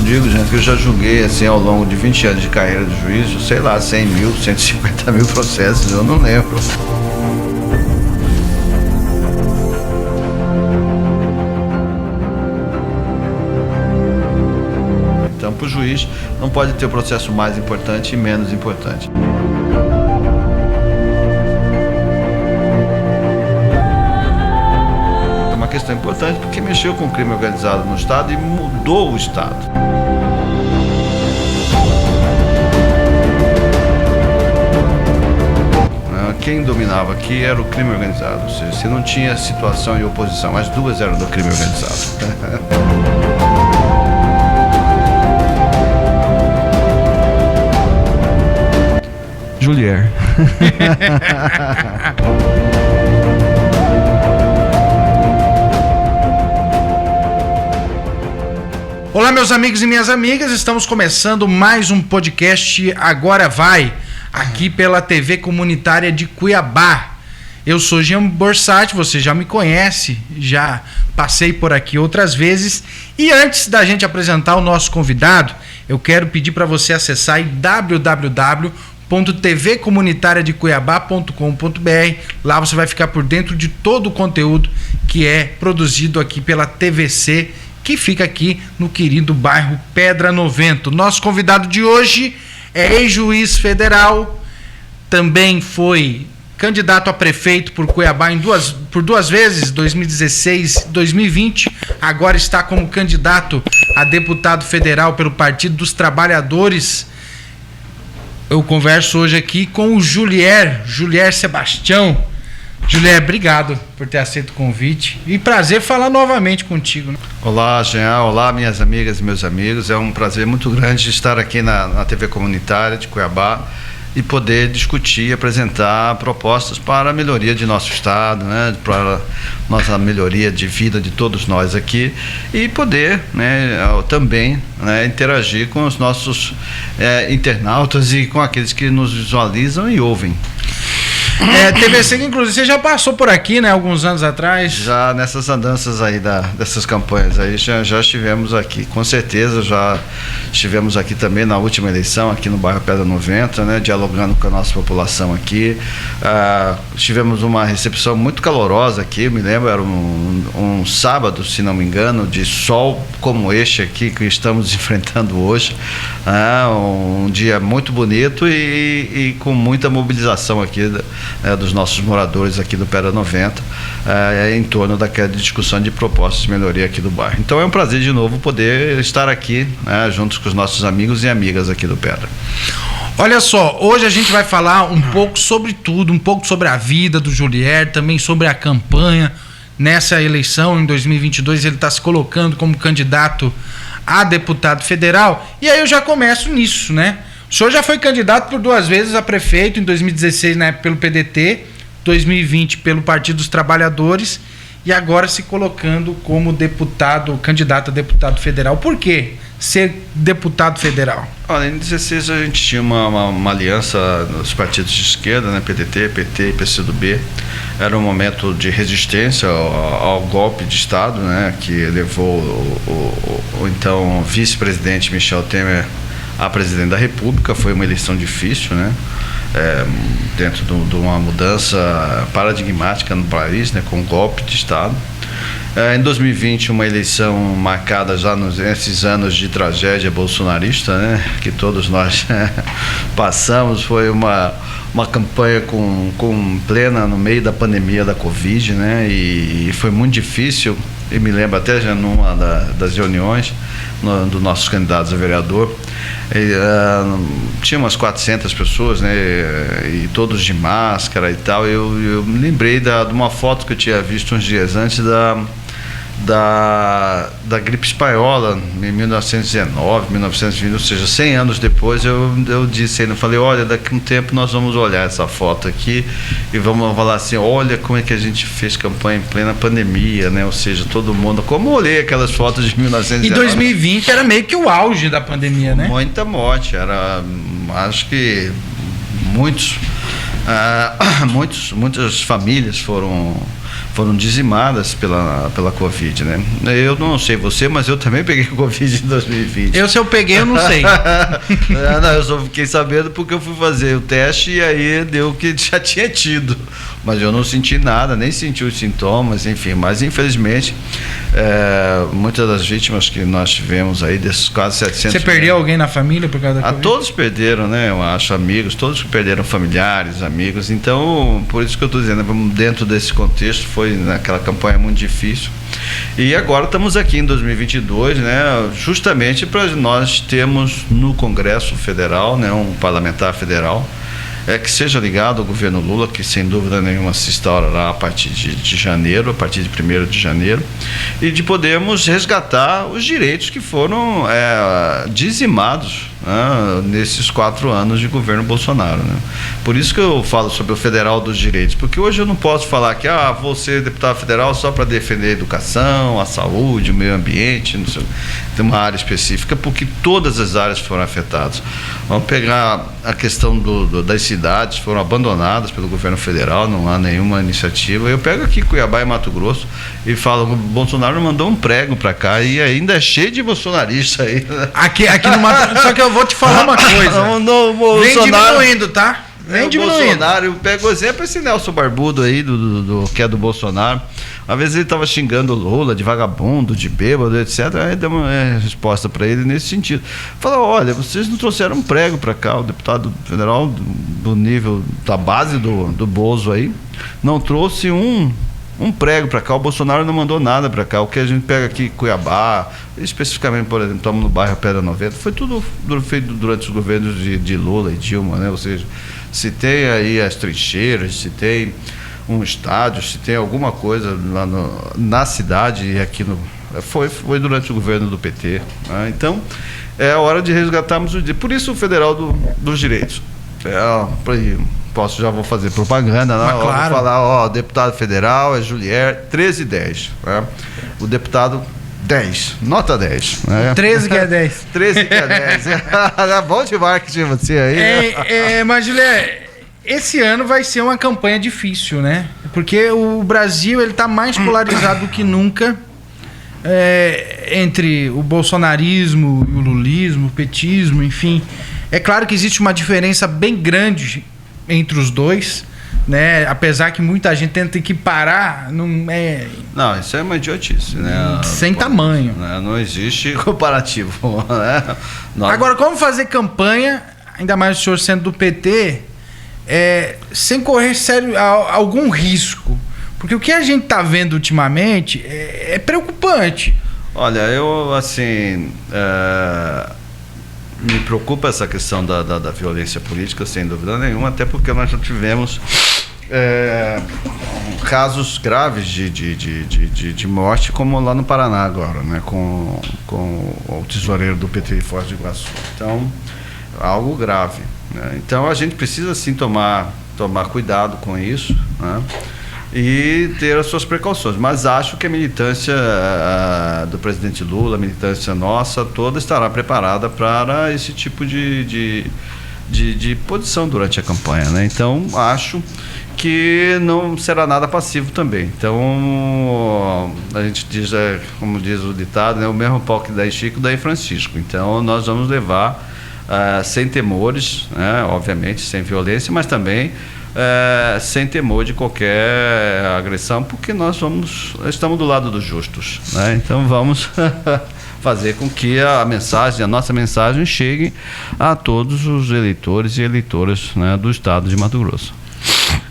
digo, gente, que eu já julguei, assim, ao longo de 20 anos de carreira de juízo, sei lá, 100 mil, 150 mil processos, eu não lembro. Então, para o juiz, não pode ter o processo mais importante e menos importante. É uma questão importante porque mexeu com o crime organizado no Estado e mudou o Estado. Quem dominava aqui era o crime organizado, ou seja, se não tinha situação e oposição, as duas eram do crime organizado. Julier. Olá, meus amigos e minhas amigas, estamos começando mais um podcast Agora Vai, aqui pela TV Comunitária de Cuiabá. Eu sou Jean Borsatti, você já me conhece, já passei por aqui outras vezes. E antes da gente apresentar o nosso convidado, eu quero pedir para você acessar www.tvcomunitariadecuiabá.com.br. Lá você vai ficar por dentro de todo o conteúdo que é produzido aqui pela TVC, que fica aqui no querido bairro Pedra 90. Nosso convidado de hoje é ex-juiz federal, também foi candidato a prefeito por Cuiabá por duas vezes, 2016 e 2020. Agora está como candidato a deputado federal pelo Partido dos Trabalhadores. Eu converso hoje aqui com o Julier Sebastião. Julier, obrigado por ter aceito o convite e prazer falar novamente contigo. Olá, Jean, olá, minhas amigas e meus amigos. É um prazer muito grande estar aqui na TV Comunitária de Cuiabá e poder discutir e apresentar propostas para a melhoria de nosso estado, né, para a nossa melhoria de vida de todos nós aqui e poder, né, também, né, interagir com os nossos internautas e com aqueles que nos visualizam e ouvem. TVC, que inclusive você já passou por aqui, né, alguns anos atrás. Já nessas andanças aí dessas campanhas aí, já estivemos aqui, com certeza já estivemos aqui também na última eleição, aqui no bairro Pedra 90, né, dialogando com a nossa população aqui. Tivemos uma recepção muito calorosa aqui, me lembro, era um sábado, se não me engano, de sol como este aqui que estamos enfrentando hoje. Um dia muito bonito e com muita mobilização aqui dos nossos moradores aqui do Pedra 90, em torno daquela discussão de propostas de melhoria aqui do bairro. Então é um prazer de novo poder estar aqui, juntos com os nossos amigos e amigas aqui do Pedra. Olha só, hoje a gente vai falar um pouco sobre tudo, um pouco sobre a vida do Julier, também sobre a campanha. Nessa eleição, em 2022, ele está se colocando como candidato a deputado federal, e aí eu já começo nisso, né? O senhor já foi candidato por duas vezes a prefeito, em 2016, né, pelo PDT, 2020 pelo Partido dos Trabalhadores, e agora se colocando como candidato a deputado federal. Por quê ser deputado federal? Olha, em 2016 a gente tinha uma aliança nos partidos de esquerda, né, PDT, PT e PCdoB. Era um momento de resistência ao golpe de Estado, né, que levou o então vice-presidente Michel Temer a presidente da República. Foi uma eleição difícil, né? Dentro de uma mudança paradigmática no país, né, com um golpe de Estado. Em 2020, uma eleição marcada já nesses anos de tragédia bolsonarista, né, que todos nós passamos. Foi uma campanha com plena no meio da pandemia da Covid, né, e foi muito difícil. Eu me lembro até já numa das reuniões dos nossos candidatos a vereador, tinha umas 400 pessoas, né, e todos de máscara e tal. Eu me lembrei de uma foto que eu tinha visto uns dias antes da gripe espanhola em 1919, 1920, ou seja, 100 anos depois. Eu disse ainda, falei, olha, daqui a um tempo nós vamos olhar essa foto aqui e vamos falar assim, olha como é que a gente fez campanha em plena pandemia, né? Ou seja, todo mundo, como eu olhei aquelas fotos de 1919. E 2020 era meio que o auge da pandemia, né? Muita morte, acho que muitas famílias foram dizimadas pela Covid, né? Eu não sei você, mas eu também peguei Covid em 2020. Se eu peguei, eu não sei. Não, eu só fiquei sabendo porque eu fui fazer o teste e aí deu que já tinha tido. Mas eu não senti nada, nem senti os sintomas, enfim. Mas infelizmente, muitas das vítimas que nós tivemos aí, desses quase 700... Você perdeu alguém na família por causa da Covid? Todos perderam, né? Eu acho, amigos, todos que perderam familiares, amigos. Então, por isso que eu estou dizendo, dentro desse contexto, foi naquela campanha muito difícil. E agora estamos aqui em 2022, né? Justamente para nós termos no Congresso Federal, né? Um parlamentar federal, que seja ligado ao governo Lula, que sem dúvida nenhuma se instaurará a partir de janeiro, a partir de 1º de janeiro, e de podermos resgatar os direitos que foram dizimados, né, nesses 4 anos de governo Bolsonaro, né? Por isso que eu falo sobre o Federal dos Direitos, porque hoje eu não posso falar que vou ser deputado federal só para defender a educação, a saúde, o meio ambiente, não sei, tem uma área específica, porque todas as áreas foram afetadas. Vamos pegar a questão das cidades, foram abandonadas pelo governo federal, não há nenhuma iniciativa. Eu pego aqui Cuiabá e Mato Grosso e falo, o Bolsonaro mandou um prego para cá e ainda é cheio de bolsonarista aí. Aqui no Mato Grosso, só que eu vou te falar uma coisa. Vem diminuindo, tá? Vem diminuindo. Bolsonaro, eu pego o exemplo esse Nelson Barbudo aí, que é do Bolsonaro. Às vezes ele estava xingando o Lula de vagabundo, de bêbado, etc. Aí deu uma resposta para ele nesse sentido. Falou, olha, vocês não trouxeram um prego para cá, o deputado federal do nível, da base do Bozo aí, não trouxe um prego para cá, o Bolsonaro não mandou nada para cá. O que a gente pega aqui, Cuiabá, especificamente, por exemplo, estamos no bairro Pedra 90, foi tudo feito durante os governos de Lula e Dilma, né? Ou seja, se tem aí as trincheiras, se tem um estádio, se tem alguma coisa lá na cidade e aqui foi durante o governo do PT, né? Então é a hora de resgatarmos por isso o Federal dos Direitos. Já vou fazer propaganda, né? Claro. Vou falar, deputado federal é Julier 1310, né? O deputado 10, nota 10, né? 13 que é 10. 13 que é 10. É bom de marketing você aí. Mas, Julier, esse ano vai ser uma campanha difícil, né? Porque o Brasil ele tá mais polarizado do que nunca, entre o bolsonarismo e o lulismo, o petismo, enfim. É claro que existe uma diferença bem grande entre os dois, né? Apesar que muita gente tenta equiparar, não, isso é uma idiotice, né? Sem tamanho. Não existe comparativo, né? Agora, como fazer campanha, ainda mais o senhor sendo do PT, sem correr sério algum risco? Porque o que a gente está vendo ultimamente é preocupante. Olha, eu assim... me preocupa essa questão da violência política, sem dúvida nenhuma, até porque nós já tivemos casos graves de morte, como lá no Paraná agora, né? Com o tesoureiro do PT Foz do Iguaçu. Então, algo grave, né? Então, a gente precisa sim tomar cuidado com isso, né? E ter as suas precauções, mas acho que a militância do presidente Lula, a militância nossa toda estará preparada para esse tipo de posição durante a campanha, né? Então acho que não será nada passivo também. Então a gente diz, como diz o ditado, né? O mesmo pau que dá em Chico dá em Francisco. Então nós vamos levar sem temores, né? Obviamente sem violência, mas também sem temor de qualquer agressão, porque nós estamos do lado dos justos, né? Então vamos fazer com que a nossa mensagem chegue a todos os eleitores e eleitoras, né, do estado de Mato Grosso.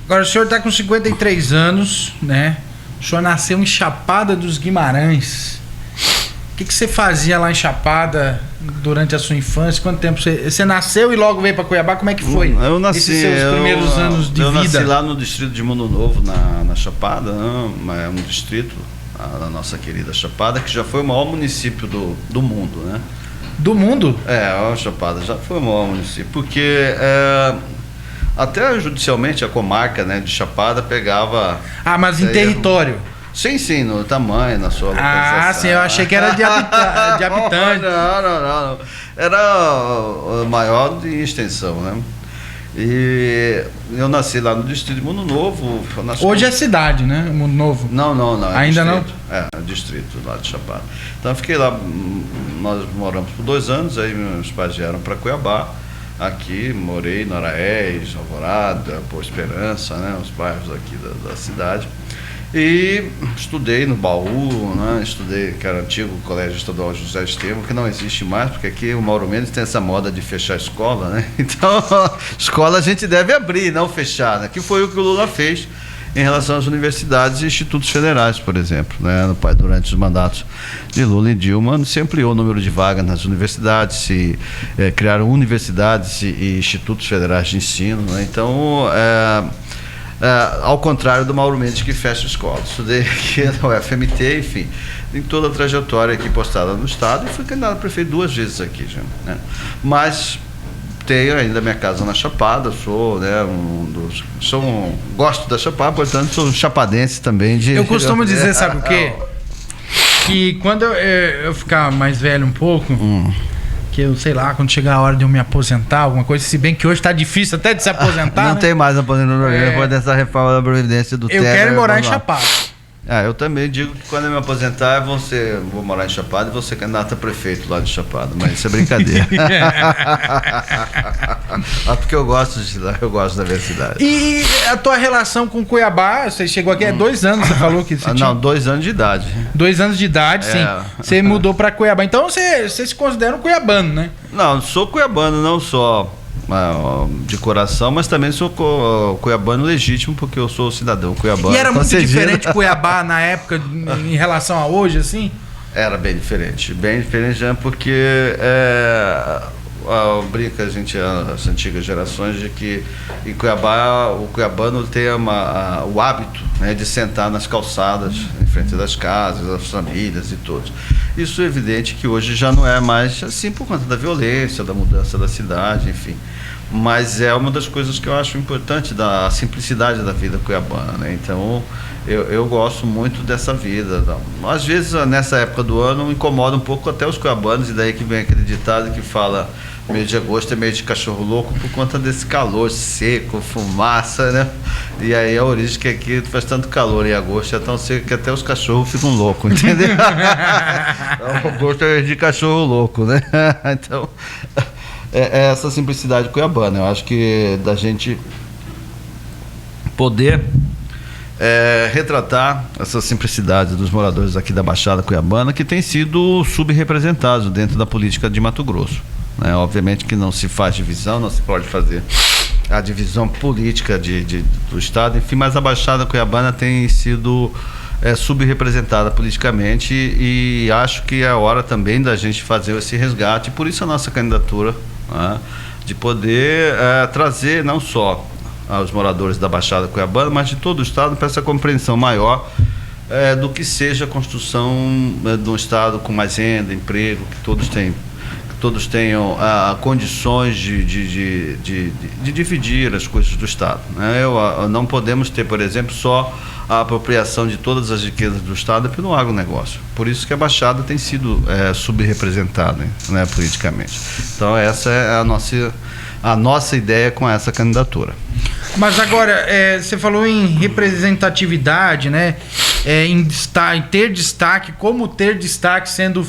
Agora, o senhor está com 53 anos, né? O senhor nasceu em Chapada dos Guimarães. O que você fazia lá em Chapada durante a sua infância? Quanto tempo você nasceu e logo veio para Cuiabá? Como é que foi? Eu nasci, esses seus primeiros anos de vida? Eu nasci lá no distrito de Mundo Novo, na Chapada, né? Um distrito da nossa querida Chapada, que já foi o maior município do mundo, né? Do mundo? A Chapada já foi o maior município, porque até judicialmente a comarca, né, de Chapada pegava... mas em território? Sim, no tamanho, na sua localização. Sim, eu achei que era de habitante. Não. Era o maior de extensão, né? E eu nasci lá no distrito de Mundo Novo. Hoje é cidade, né? Mundo Novo. Não. Ainda distrito. É distrito lá de Chapada. Então eu fiquei lá, nós moramos por 2 anos, aí meus pais vieram para Cuiabá. Aqui, morei no Araés, Alvorada, Boa Esperança, né? Os bairros aqui da cidade. E estudei no Baú, né? Estudei, que era o antigo Colégio Estadual José Estevão, que não existe mais, porque aqui o Mauro Mendes tem essa moda de fechar a escola, né? Então, escola a gente deve abrir, não fechar, né? Que foi o que o Lula fez em relação às universidades e institutos federais, por exemplo, né? Durante os mandatos de Lula e Dilma, se ampliou o número de vagas nas universidades, se criaram universidades e institutos federais de ensino, né? Então, ao contrário do Mauro Mendes, que fecha a escola. Estudei aqui na UFMT, enfim, em toda a trajetória aqui postada no Estado, e fui candidato a prefeito 2 vezes aqui, já, né? Mas tenho ainda minha casa na Chapada, sou, né, gosto da Chapada, portanto sou chapadense também. Eu costumo dizer, sabe o quê? Que quando eu ficar mais velho um pouco... que eu sei lá, quando chegar a hora de eu me aposentar, alguma coisa, se bem que hoje tá difícil até de se aposentar. Não, né? tem mais aposentadoria depois dessa reforma da Previdência do Eu quero morar em Chapada. Eu também digo que quando eu me aposentar, vou morar em Chapada e vou ser candidato a prefeito lá de Chapada, mas isso é brincadeira. Porque eu gosto de lá, eu gosto da minha cidade. E a tua relação com Cuiabá, você chegou aqui há 2 anos, você falou que você tinha... 2 anos de idade. 2 anos de idade, sim. Você mudou para Cuiabá. Então você se considera um cuiabano, né? Não, sou cuiabano, não só de coração, mas também sou cuiabano legítimo, porque eu sou cidadão cuiabano. E era muito diferente Cuiabá na época em relação a hoje, assim? Era bem diferente, já, porque brinca as antigas gerações de que em Cuiabá o cuiabano tem o hábito, né, de sentar nas calçadas em frente das casas, das famílias e todos. Isso é evidente que hoje já não é mais assim por conta da violência, da mudança da cidade, enfim. Mas é uma das coisas que eu acho importante, da simplicidade da vida cuiabana, né? Então eu gosto muito dessa vida. Às vezes nessa época do ano incomoda um pouco até os cuiabanos, e daí que vem aquele ditado que fala: mês de agosto é mês de cachorro louco, por conta desse calor seco, fumaça, né? E aí a origem que aqui faz tanto calor em agosto, é tão seco que até os cachorros ficam loucos, entendeu? Então, agosto é mês de cachorro louco, né? Então, é essa simplicidade cuiabana. Eu acho que da gente poder retratar essa simplicidade dos moradores aqui da Baixada Cuiabana, que tem sido subrepresentados dentro da política de Mato Grosso. Obviamente que não se faz divisão, não se pode fazer a divisão política do Estado, enfim, mas a Baixada Cuiabana tem sido subrepresentada politicamente, e acho que é a hora também da gente fazer esse resgate. Por isso a nossa candidatura, né, de poder trazer não só aos moradores da Baixada Cuiabana, mas de todo o Estado, para essa compreensão maior do que seja a construção de um Estado com mais renda, emprego, que todos tenham condições de dividir as coisas do Estado, né? Não podemos ter, por exemplo, só a apropriação de todas as riquezas do Estado pelo agronegócio. Por isso que a Baixada tem sido subrepresentada, né, politicamente. Então essa é a nossa ideia com essa candidatura. Mas agora, você falou em representatividade, né? Em ter destaque, como ter destaque sendo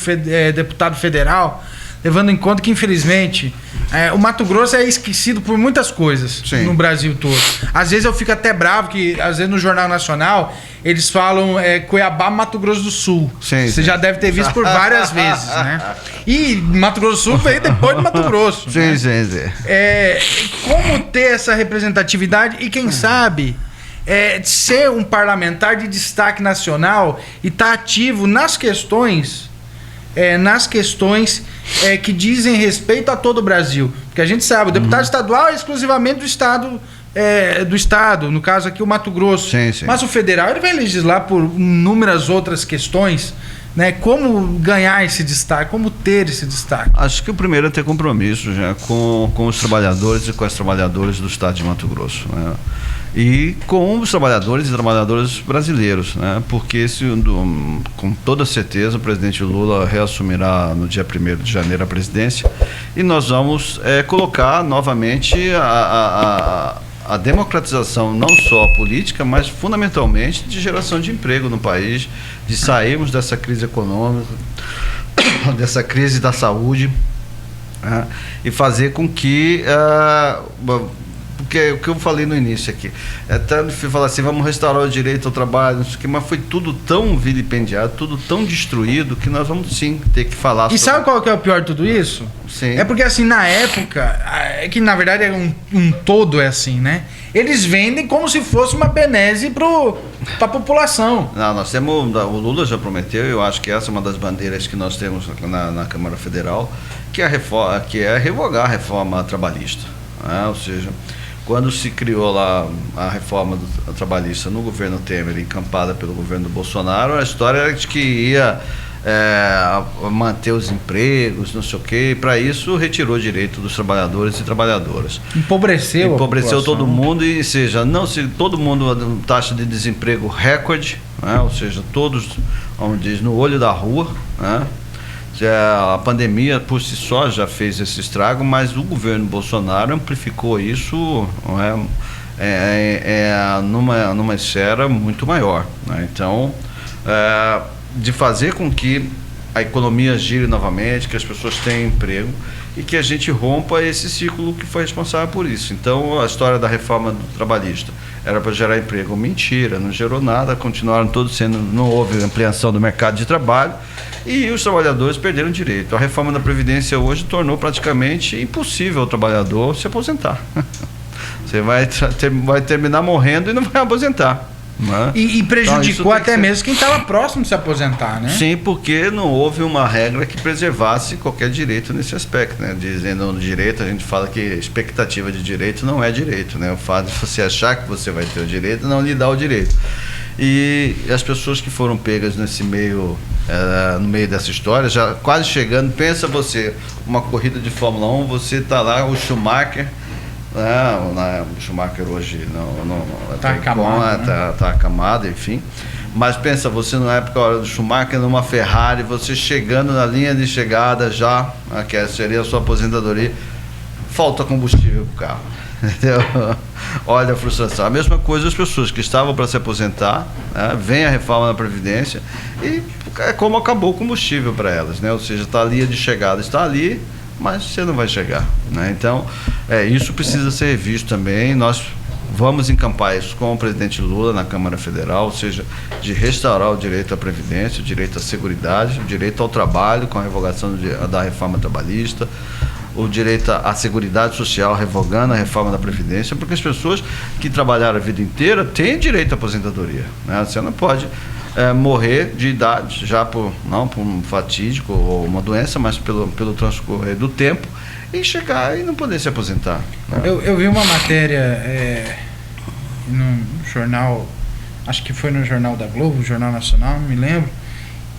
deputado federal, levando em conta que, infelizmente, o Mato Grosso é esquecido por muitas coisas. Sim. No Brasil todo. Às vezes eu fico até bravo que, às vezes, no Jornal Nacional, eles falam Cuiabá, Mato Grosso do Sul. Sim, Você já deve ter visto por várias vezes, né? E Mato Grosso do Sul veio depois de Mato Grosso. Sim, né? sim. Como ter essa representatividade e, quem sabe, ser um parlamentar de destaque nacional e estar ativo nas questões que dizem respeito a todo o Brasil. Porque a gente sabe, o deputado estadual é exclusivamente do Estado, no caso aqui o Mato Grosso. Sim, sim. Mas o federal ele vai legislar por inúmeras outras questões né? Como ganhar esse destaque, como ter esse destaque? Acho que o primeiro é ter compromisso já com os trabalhadores e com as trabalhadoras do estado de Mato Grosso, né? E com os trabalhadores e trabalhadoras brasileiros, né? Porque com toda certeza o presidente Lula reassumirá no dia 1º de janeiro a presidência e nós vamos colocar novamente a democratização não só política, mas fundamentalmente de geração de emprego no país, de sairmos dessa crise econômica, dessa crise da saúde, né? E fazer com que porque o que eu falei no início aqui, até falar assim, vamos restaurar o direito ao trabalho, não sei o que, mas foi tudo tão vilipendiado, tudo tão destruído, que nós vamos sim ter que falar sobre... E sabe qual que é o pior de tudo isso? Sim. É porque assim, na época, que na verdade é um todo é assim, né? Eles vendem como se fosse uma benese pra população. Não, nós temos, o Lula já prometeu, eu acho que essa é uma das bandeiras que nós temos na Câmara Federal, que é revogar a reforma trabalhista, né? Ou seja, quando se criou lá a reforma trabalhista no governo Temer, encampada pelo governo Bolsonaro, a história era de que ia manter os empregos, não sei o quê, e para isso retirou o direito dos trabalhadores e trabalhadoras. Empobreceu todo mundo, e se todo mundo, taxa de desemprego recorde, né? Ou seja, todos, como diz, no olho da rua, né? A pandemia por si só já fez esse estrago, mas o governo Bolsonaro amplificou isso numa esfera muito maior, né? Então, de fazer com que a economia gire novamente, que as pessoas tenham emprego e que a gente rompa esse ciclo que foi responsável por isso. Então, a história da reforma trabalhista era para gerar emprego. Mentira, não gerou nada, continuaram todos não houve ampliação do mercado de trabalho e os trabalhadores perderam direito. A reforma da Previdência hoje tornou praticamente impossível ao trabalhador se aposentar. Você vai terminar morrendo e não vai aposentar. Né? E prejudicou então, até mesmo quem estava próximo de se aposentar, né? Sim, porque não houve uma regra que preservasse qualquer direito nesse aspecto, né? Dizendo no direito, a gente fala que expectativa de direito não é direito, né? O fato de você achar que você vai ter o direito não lhe dá o direito. E as pessoas que foram pegas nesse meio, no meio dessa história, já quase chegando, pensa você, uma corrida de Fórmula 1, você está lá, o Schumacher, o Schumacher hoje está acamado, tá acamado, enfim. Mas pensa, você na época do Schumacher numa Ferrari, você chegando na linha de chegada já, que seria a sua aposentadoria, falta combustível para o carro. Entendeu? Olha a frustração. A mesma coisa as pessoas que estavam para se aposentar, né? Vem a reforma da Previdência e é como acabou o combustível para elas, né? Ou seja, está a linha de chegada, está ali, mas você não vai chegar, né? Então, isso precisa ser revisto também. Nós vamos encampar isso com o presidente Lula na Câmara Federal, ou seja, de restaurar o direito à Previdência, o direito à Seguridade, o direito ao trabalho com a revogação da reforma trabalhista, o direito à Seguridade Social, revogando a reforma da Previdência, porque as pessoas que trabalharam a vida inteira têm direito à aposentadoria, né? Você não pode morrer de idade, já não por um fatídico ou uma doença, mas pelo transcorrer do tempo, e chegar e não poder se aposentar, né? Eu vi uma matéria no jornal, acho que foi no Jornal da Globo, Jornal Nacional, não me lembro,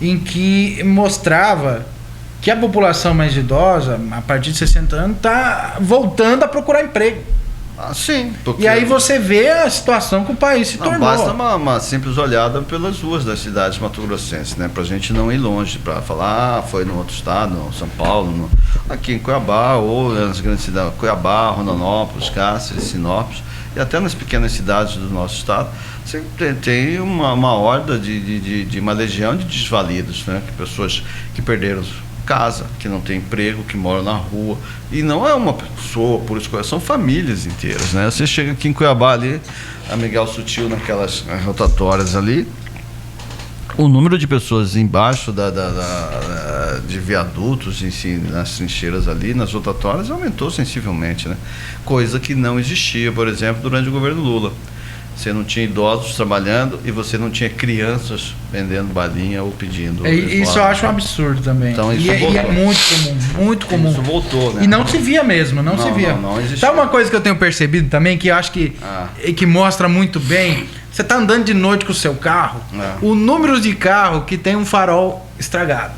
em que mostrava que a população mais idosa, a partir de 60 anos, está voltando a procurar emprego. Sim. E aí você vê a situação que o país se tornou. Basta uma simples olhada pelas ruas das cidades mato-grossenses, né? Para a gente não ir longe, para falar, foi no outro estado, no São Paulo, aqui em Cuiabá, ou nas grandes cidades, Cuiabá, Rondonópolis, Cáceres, Sinop, e até nas pequenas cidades do nosso estado, você tem uma horda de uma legião de desvalidos, né? Que pessoas que perderam casa, que não tem emprego, que moram na rua, e não é uma pessoa por escolha, são famílias inteiras, né? Você chega aqui em Cuiabá ali, a Miguel Sutil naquelas rotatórias ali, o número de pessoas embaixo de viadutos, nas trincheiras ali, nas rotatórias, aumentou sensivelmente, né? Coisa que não existia, por exemplo, durante o governo Lula. Você não tinha idosos trabalhando e você não tinha crianças vendendo balinha ou pedindo. Isso eu acho um absurdo também. Então, e é muito comum. Isso voltou, né? E não se via mesmo, não se via. Não existia. Sabe uma coisa que eu tenho percebido também, que eu acho que mostra muito bem? Você está andando de noite com o seu carro, o número de carro que tem um farol estragado.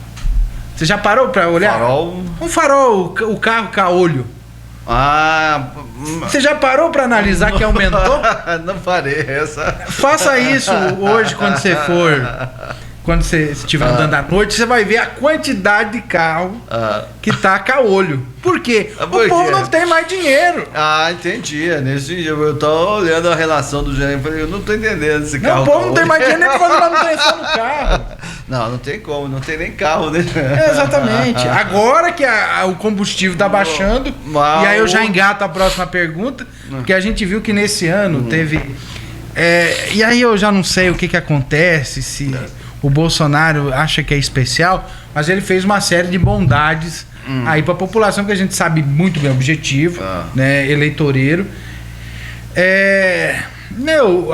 Você já parou pra olhar? Farol. Um farol, o carro caolho. Ah. Você já parou pra analisar que aumentou? Não parei essa. Faça isso hoje quando você for. Quando você estiver andando à noite, você vai ver a quantidade de carro que tá caolho. Por quê? Por o povo quê? não tem mais dinheiro. Ah, entendi. Nesse dia eu tô olhando a relação do gerente e falei, eu não tô entendendo esse carro. Não, o povo não tem mais dinheiro nem pra fazer manutenção no carro. Não tem como, não tem nem carro, né? Exatamente. Agora que o combustível tá baixando, Mas e aí eu já engato a próxima pergunta, porque a gente viu que nesse ano teve. E aí eu já não sei o que acontece, se o Bolsonaro acha que é especial, mas ele fez uma série de bondades aí pra população, que a gente sabe muito bem o objetivo, né, eleitoreiro.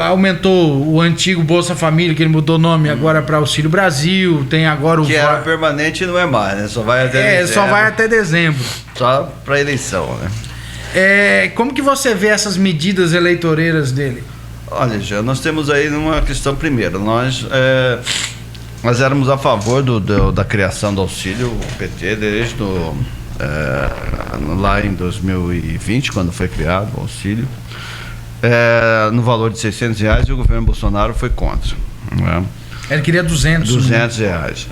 Aumentou o antigo Bolsa Família, que ele mudou o nome agora para Auxílio Brasil, tem agora o... Que era permanente e não é mais, né? Só vai até dezembro. Só vai até dezembro. Só pra eleição, né? Como que você vê essas medidas eleitoreiras dele? Olha, já nós temos aí uma questão primeiro. Nós éramos a favor da criação do auxílio, o PT, desde lá em 2020, quando foi criado o auxílio, no valor de R$600, e o governo Bolsonaro foi contra. Né? Ele queria 200. R$200.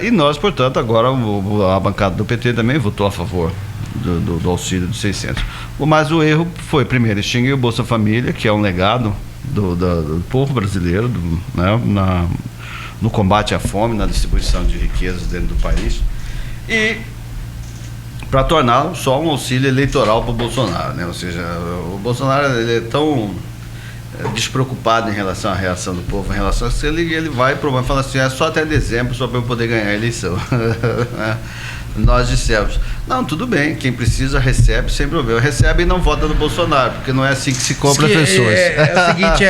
E nós, portanto, agora a bancada do PT também votou a favor do auxílio de 600. Mas o erro foi, primeiro, extinguir o Bolsa Família, que é um legado do povo brasileiro, né, no combate à fome, na distribuição de riquezas dentro do país, e para torná-lo só um auxílio eleitoral para o Bolsonaro, né? Ou seja, o Bolsonaro ele é tão despreocupado em relação à reação do povo, em relação a isso, ele vai para fala assim, é só até dezembro, só para eu poder ganhar a eleição. Nós dissemos, não, tudo bem, quem precisa recebe sem problema, recebe e não vota no Bolsonaro, porque não é assim que se compra pessoas. É o seguinte,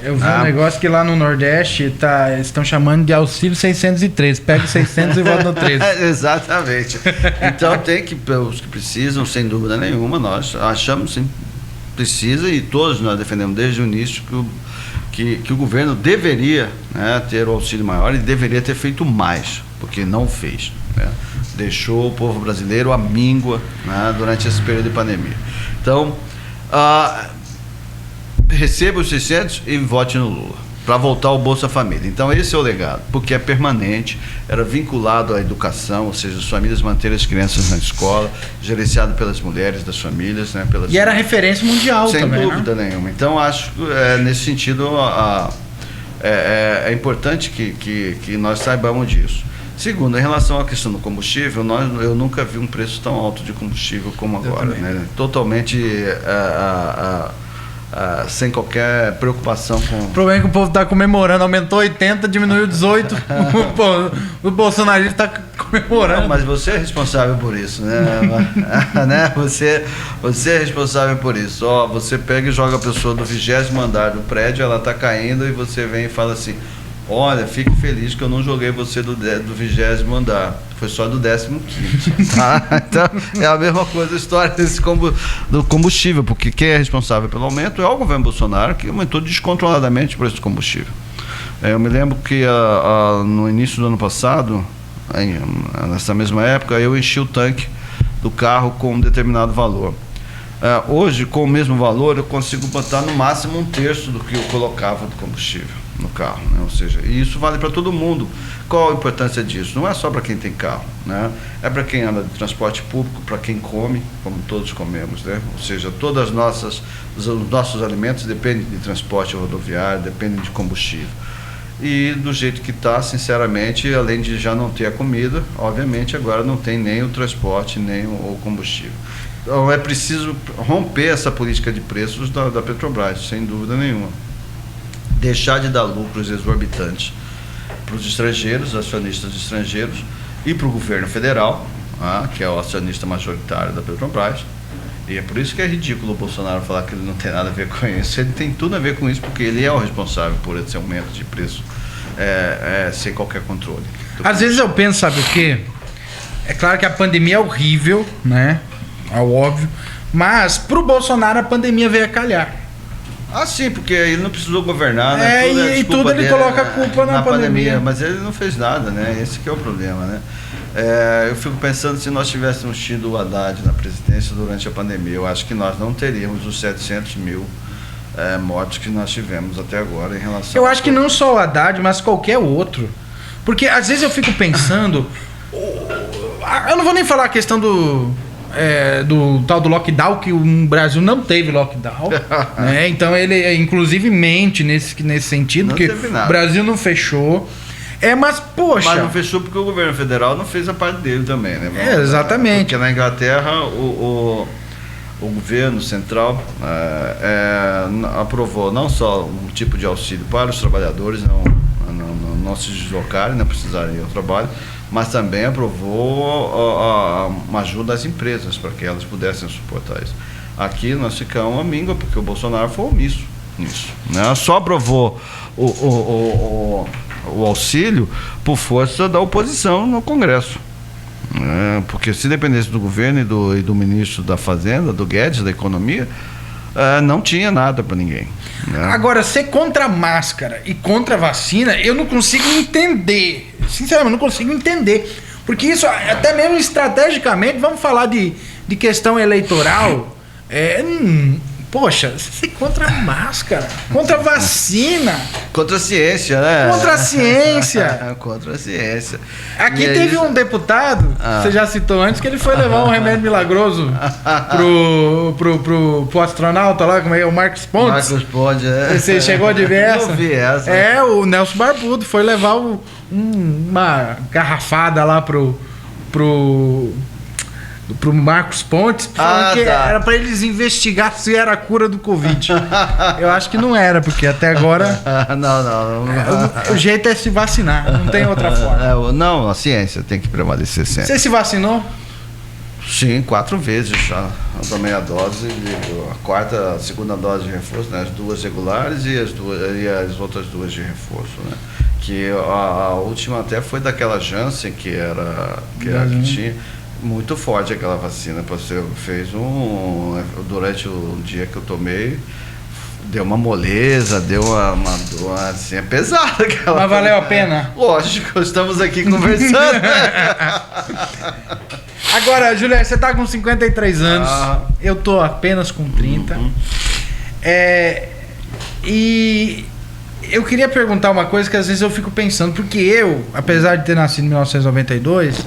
eu vi um negócio que lá no Nordeste eles estão chamando de auxílio 613, pega 600 e vota no 13. Exatamente. Então tem que, os que precisam, sem dúvida nenhuma, nós achamos sim, precisa, e todos nós defendemos desde o início que o governo deveria, né, ter o auxílio maior e deveria ter feito mais, porque não fez, né? Deixou o povo brasileiro à míngua, né, durante esse período de pandemia. Então, receba os 600 e vote no Lula, para voltar ao Bolsa Família. Então esse é o legado, porque é permanente, era vinculado à educação, ou seja, as famílias manterem as crianças na escola, gerenciado pelas mulheres das famílias, né, e era referência mundial sem também, dúvida, né? Nenhuma. Então acho nesse sentido é importante que nós saibamos disso. Segundo, em relação à questão do combustível, eu nunca vi um preço tão alto de combustível como agora, né? Totalmente sem qualquer preocupação com... O problema é que o povo está comemorando, aumentou 80, diminuiu 18, o bolsonarista está comemorando. Não, mas você é responsável por isso, né? Né? Você é responsável por isso. Você pega e joga a pessoa do 20º andar do prédio, ela está caindo, e você vem e fala assim, olha, fique feliz que eu não joguei você do 20º andar, foi só do 15º. Tá? Então, é a mesma coisa a história do combustível, porque quem é responsável pelo aumento é o governo Bolsonaro, que aumentou descontroladamente o preço do combustível. Eu me lembro que no início do ano passado, nessa mesma época, eu enchi o tanque do carro com um determinado valor. Hoje, com o mesmo valor, eu consigo botar no máximo 1/3 do que eu colocava do combustível no carro, né? Ou seja, e isso vale para todo mundo. Qual a importância disso? Não é só para quem tem carro, né? É para quem anda de transporte público, para quem come, como todos comemos, né? Ou seja, os nossos alimentos dependem de transporte rodoviário, dependem de combustível. E do jeito que está, sinceramente, além de já não ter a comida, obviamente agora não tem nem o transporte, nem o combustível. Então é preciso romper essa política de preços da Petrobras, sem dúvida nenhuma. Deixar de dar lucros exorbitantes para os estrangeiros, acionistas estrangeiros, e para o governo federal, que é o acionista majoritário da Petrobras. E é por isso que é ridículo o Bolsonaro falar que ele não tem nada a ver com isso. Ele tem tudo a ver com isso, porque ele é o responsável por esse aumento de preço sem qualquer controle. Às vezes eu penso, sabe o quê? É claro que a pandemia é horrível, né? É óbvio. Mas pro Bolsonaro a pandemia veio a calhar. Ah, sim, porque ele não precisou governar, né? E tudo ele coloca a culpa na pandemia. Mas ele não fez nada, né? Esse que é o problema, né? Eu fico pensando, se nós tivéssemos tido o Haddad na presidência durante a pandemia, eu acho que nós não teríamos os 700 mil mortos que nós tivemos até agora em relação... Eu acho que não só o Haddad, mas qualquer outro. Porque às vezes eu fico pensando... Eu não vou nem falar a questão do tal do lockdown, que o Brasil não teve lockdown, né? Então ele inclusive mente nesse sentido, não que o Brasil não fechou. Mas, poxa... Mas não fechou porque o governo federal não fez a parte dele também, né? Exatamente. Porque na Inglaterra o governo central aprovou não só um tipo de auxílio para os trabalhadores não se deslocarem, não precisarem ir ao trabalho, mas também aprovou uma ajuda às empresas para que elas pudessem suportar isso. Aqui nós ficamos à míngua porque o Bolsonaro foi omisso nisso, né? Só aprovou o auxílio por força da oposição no Congresso. Porque se dependesse do governo e do ministro da Fazenda, do Guedes, da Economia, não tinha nada para ninguém, né? Agora, ser contra a máscara e contra a vacina, eu não consigo entender. Sinceramente, não consigo entender. Porque isso, até mesmo estrategicamente, vamos falar de questão eleitoral. Poxa, você contra a máscara, contra a vacina. Contra a ciência, né? Contra a ciência. Contra a ciência. Aqui teve um deputado, você já citou antes, que ele foi levar um remédio milagroso pro astronauta lá, como é o Marcos Pontes. Marcos Pontes, Você chegou de ver essa? Eu vi essa. O Nelson Barbudo foi levar uma garrafada lá pro Marcos Pontes, falando que era para eles investigar se era a cura do Covid. Eu acho que não era, porque até agora não. O jeito é se vacinar, não tem outra forma. Não, a ciência tem que prevalecer sempre. Você se vacinou? Sim, 4 vezes já. Eu tomei a dose, a segunda dose de reforço, né? As 2 regulares e as outras 2 de reforço, né? Que a última até foi daquela Janssen, que tinha muito forte aquela vacina. Você fez durante o dia que eu tomei, deu uma moleza, deu uma dor, assim, é pesada aquela. Mas valeu a pena? Lógico, estamos aqui conversando. Agora, Juliano, você tá com 53 anos, eu tô apenas com 30. E eu queria perguntar uma coisa que às vezes eu fico pensando, porque eu, apesar de ter nascido em 1992,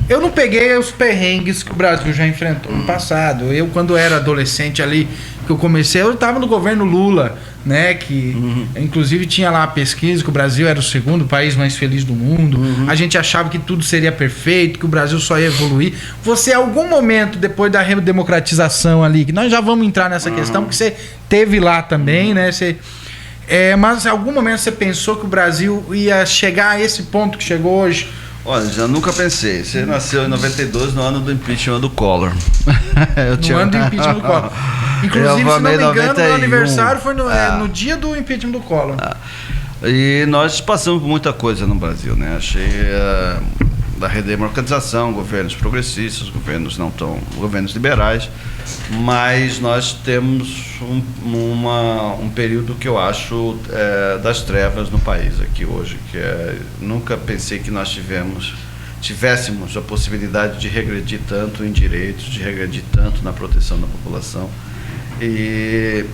eu não peguei os perrengues que o Brasil já enfrentou no passado. Eu, quando era adolescente ali, que eu comecei, eu estava no governo Lula, né? Que inclusive tinha lá a pesquisa que o Brasil era o segundo país mais feliz do mundo. A gente achava que tudo seria perfeito, que o Brasil só ia evoluir. Você, em algum momento, depois da redemocratização ali, que nós já vamos entrar nessa questão, porque você teve lá também, né? Mas em algum momento você pensou que o Brasil ia chegar a esse ponto que chegou hoje? Olha, já nunca pensei. Você nasceu em 92, no ano do impeachment do Collor. No ano do impeachment do Collor. Inclusive, se não me engano, meu aniversário foi no dia do impeachment do Collor. E nós passamos por muita coisa no Brasil, né? Achei da redemocratização, governos progressistas, governos liberais, mas nós temos um período que eu acho das trevas no país aqui hoje, que nunca pensei que nós tivéssemos a possibilidade de regredir tanto em direitos, de regredir tanto na proteção da população e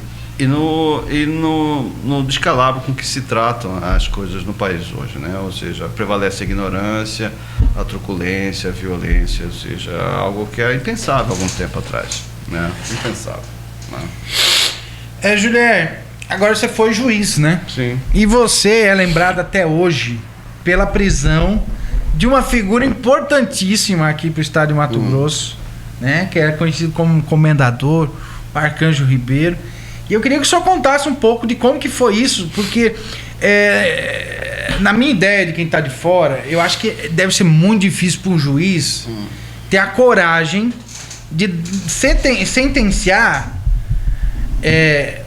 no descalabro com que se tratam as coisas no país hoje, né? Ou seja, prevalece a ignorância, a truculência, a violência, ou seja, algo que é impensável há algum tempo atrás, né? Impensável, né? Juliano, agora você foi juiz, né? Sim. E você é lembrado até hoje pela prisão de uma figura importantíssima aqui para o estado de Mato Grosso, né? Que era conhecido como comendador, Arcanjo Ribeiro. E eu queria que o senhor contasse um pouco de como que foi isso, porque na minha ideia de quem está de fora, eu acho que deve ser muito difícil para um juiz ter a coragem de sentenciar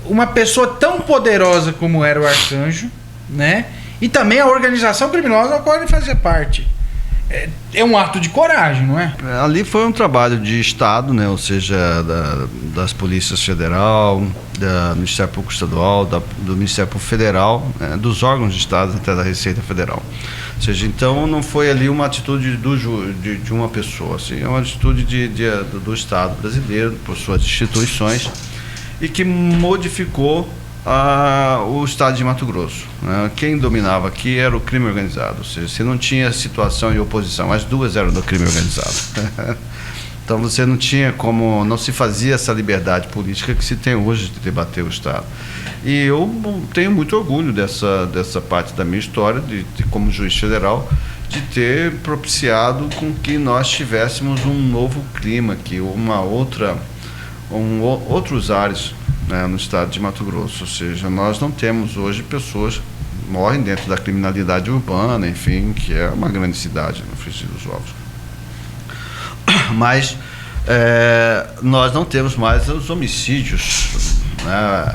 uma pessoa tão poderosa como era o Arcanjo, né? E também a organização criminosa da qual ele fazia parte. é um ato de coragem, não é? Ali foi um trabalho de Estado, né? Ou seja, das polícias federal, do Ministério Público Estadual, do Ministério Público Federal, né? Dos órgãos de Estado até da Receita Federal. Ou seja, então não foi ali uma atitude de uma pessoa, assim, é uma atitude do Estado brasileiro, por suas instituições, e que modificou o estado de Mato Grosso, né? Quem dominava aqui era o crime organizado, ou seja, você não tinha situação e oposição, as duas eram do crime organizado. Então você não tinha como, não se fazia essa liberdade política que se tem hoje de debater o Estado. E eu tenho muito orgulho dessa parte da minha história, como juiz federal, de ter propiciado com que nós tivéssemos um novo clima aqui, outros ares, né, no estado de Mato Grosso. Ou seja, nós não temos hoje pessoas que morrem dentro da criminalidade urbana, enfim, que é uma grande cidade no Frigir dos Ovos. Mas nós não temos mais os homicídios, né,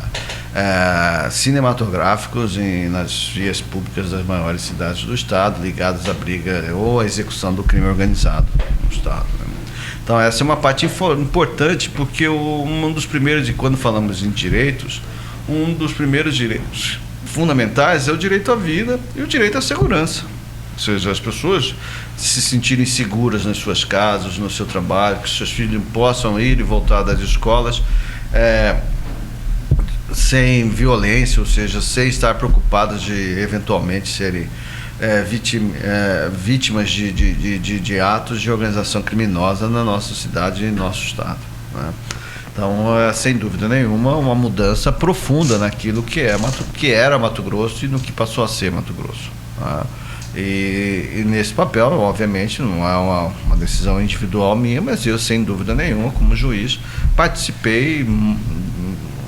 cinematográficos nas vias públicas das maiores cidades do estado, ligados à briga ou à execução do crime organizado no estado, né? Então essa é uma parte importante, porque um dos primeiros, e quando falamos em direitos, um dos primeiros direitos fundamentais é o direito à vida e o direito à segurança. Ou seja, as pessoas se sentirem seguras nas suas casas, no seu trabalho, que seus filhos possam ir e voltar das escolas sem violência, ou seja, sem estar preocupados de eventualmente serem vítimas de atos de organização criminosa na nossa cidade e no nosso estado, né? Então, sem dúvida nenhuma, uma mudança profunda naquilo que era Mato Grosso e no que passou a ser Mato Grosso, né? E nesse papel, obviamente, não é uma decisão individual minha, mas eu, sem dúvida nenhuma, como juiz, participei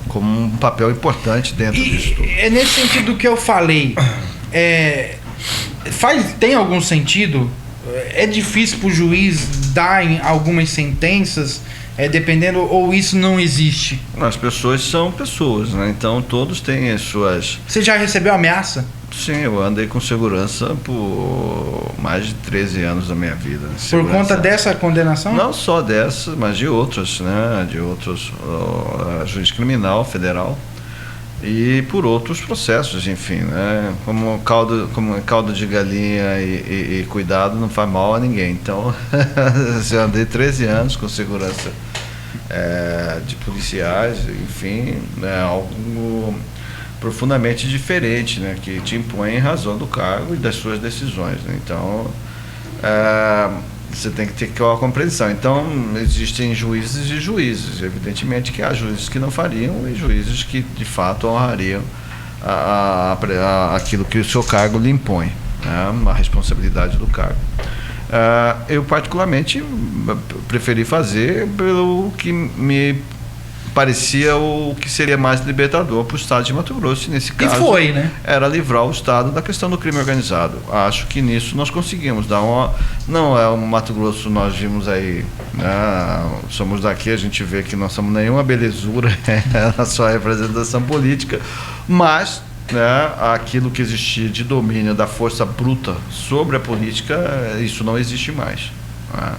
como um papel importante dentro disso tudo. É nesse sentido que eu falei. Tem algum sentido? É difícil para o juiz dar em algumas sentenças, dependendo, ou isso não existe? As pessoas são pessoas, né? Então todos têm as suas... Você já recebeu ameaça? Sim, eu andei com segurança por mais de 13 anos da minha vida. Por conta dessa condenação? Não só dessa, mas de outras, né? De outros, juiz criminal federal, e por outros processos, enfim, né? Como caldo de galinha e cuidado não faz mal a ninguém. Então, eu andei 13 anos com segurança de policiais, enfim, algo profundamente diferente, né? Que te impõe em razão do cargo e das suas decisões, né? Então, você tem que ter uma compreensão. Então, existem juízes e juízes. Evidentemente que há juízes que não fariam e juízes que, de fato, honrariam aquilo que o seu cargo lhe impõe, né? A responsabilidade do cargo. Eu, particularmente, preferi fazer pelo que me parecia o que seria mais libertador para o estado de Mato Grosso, e nesse caso foi, né? Era livrar o estado da questão do crime organizado. Acho que nisso nós conseguimos dar não é o Mato Grosso, nós vimos aí, né? Somos daqui, a gente vê que não somos nenhuma belezura na sua representação política, mas, né, aquilo que existia de domínio da força bruta sobre a política, isso não existe mais, né?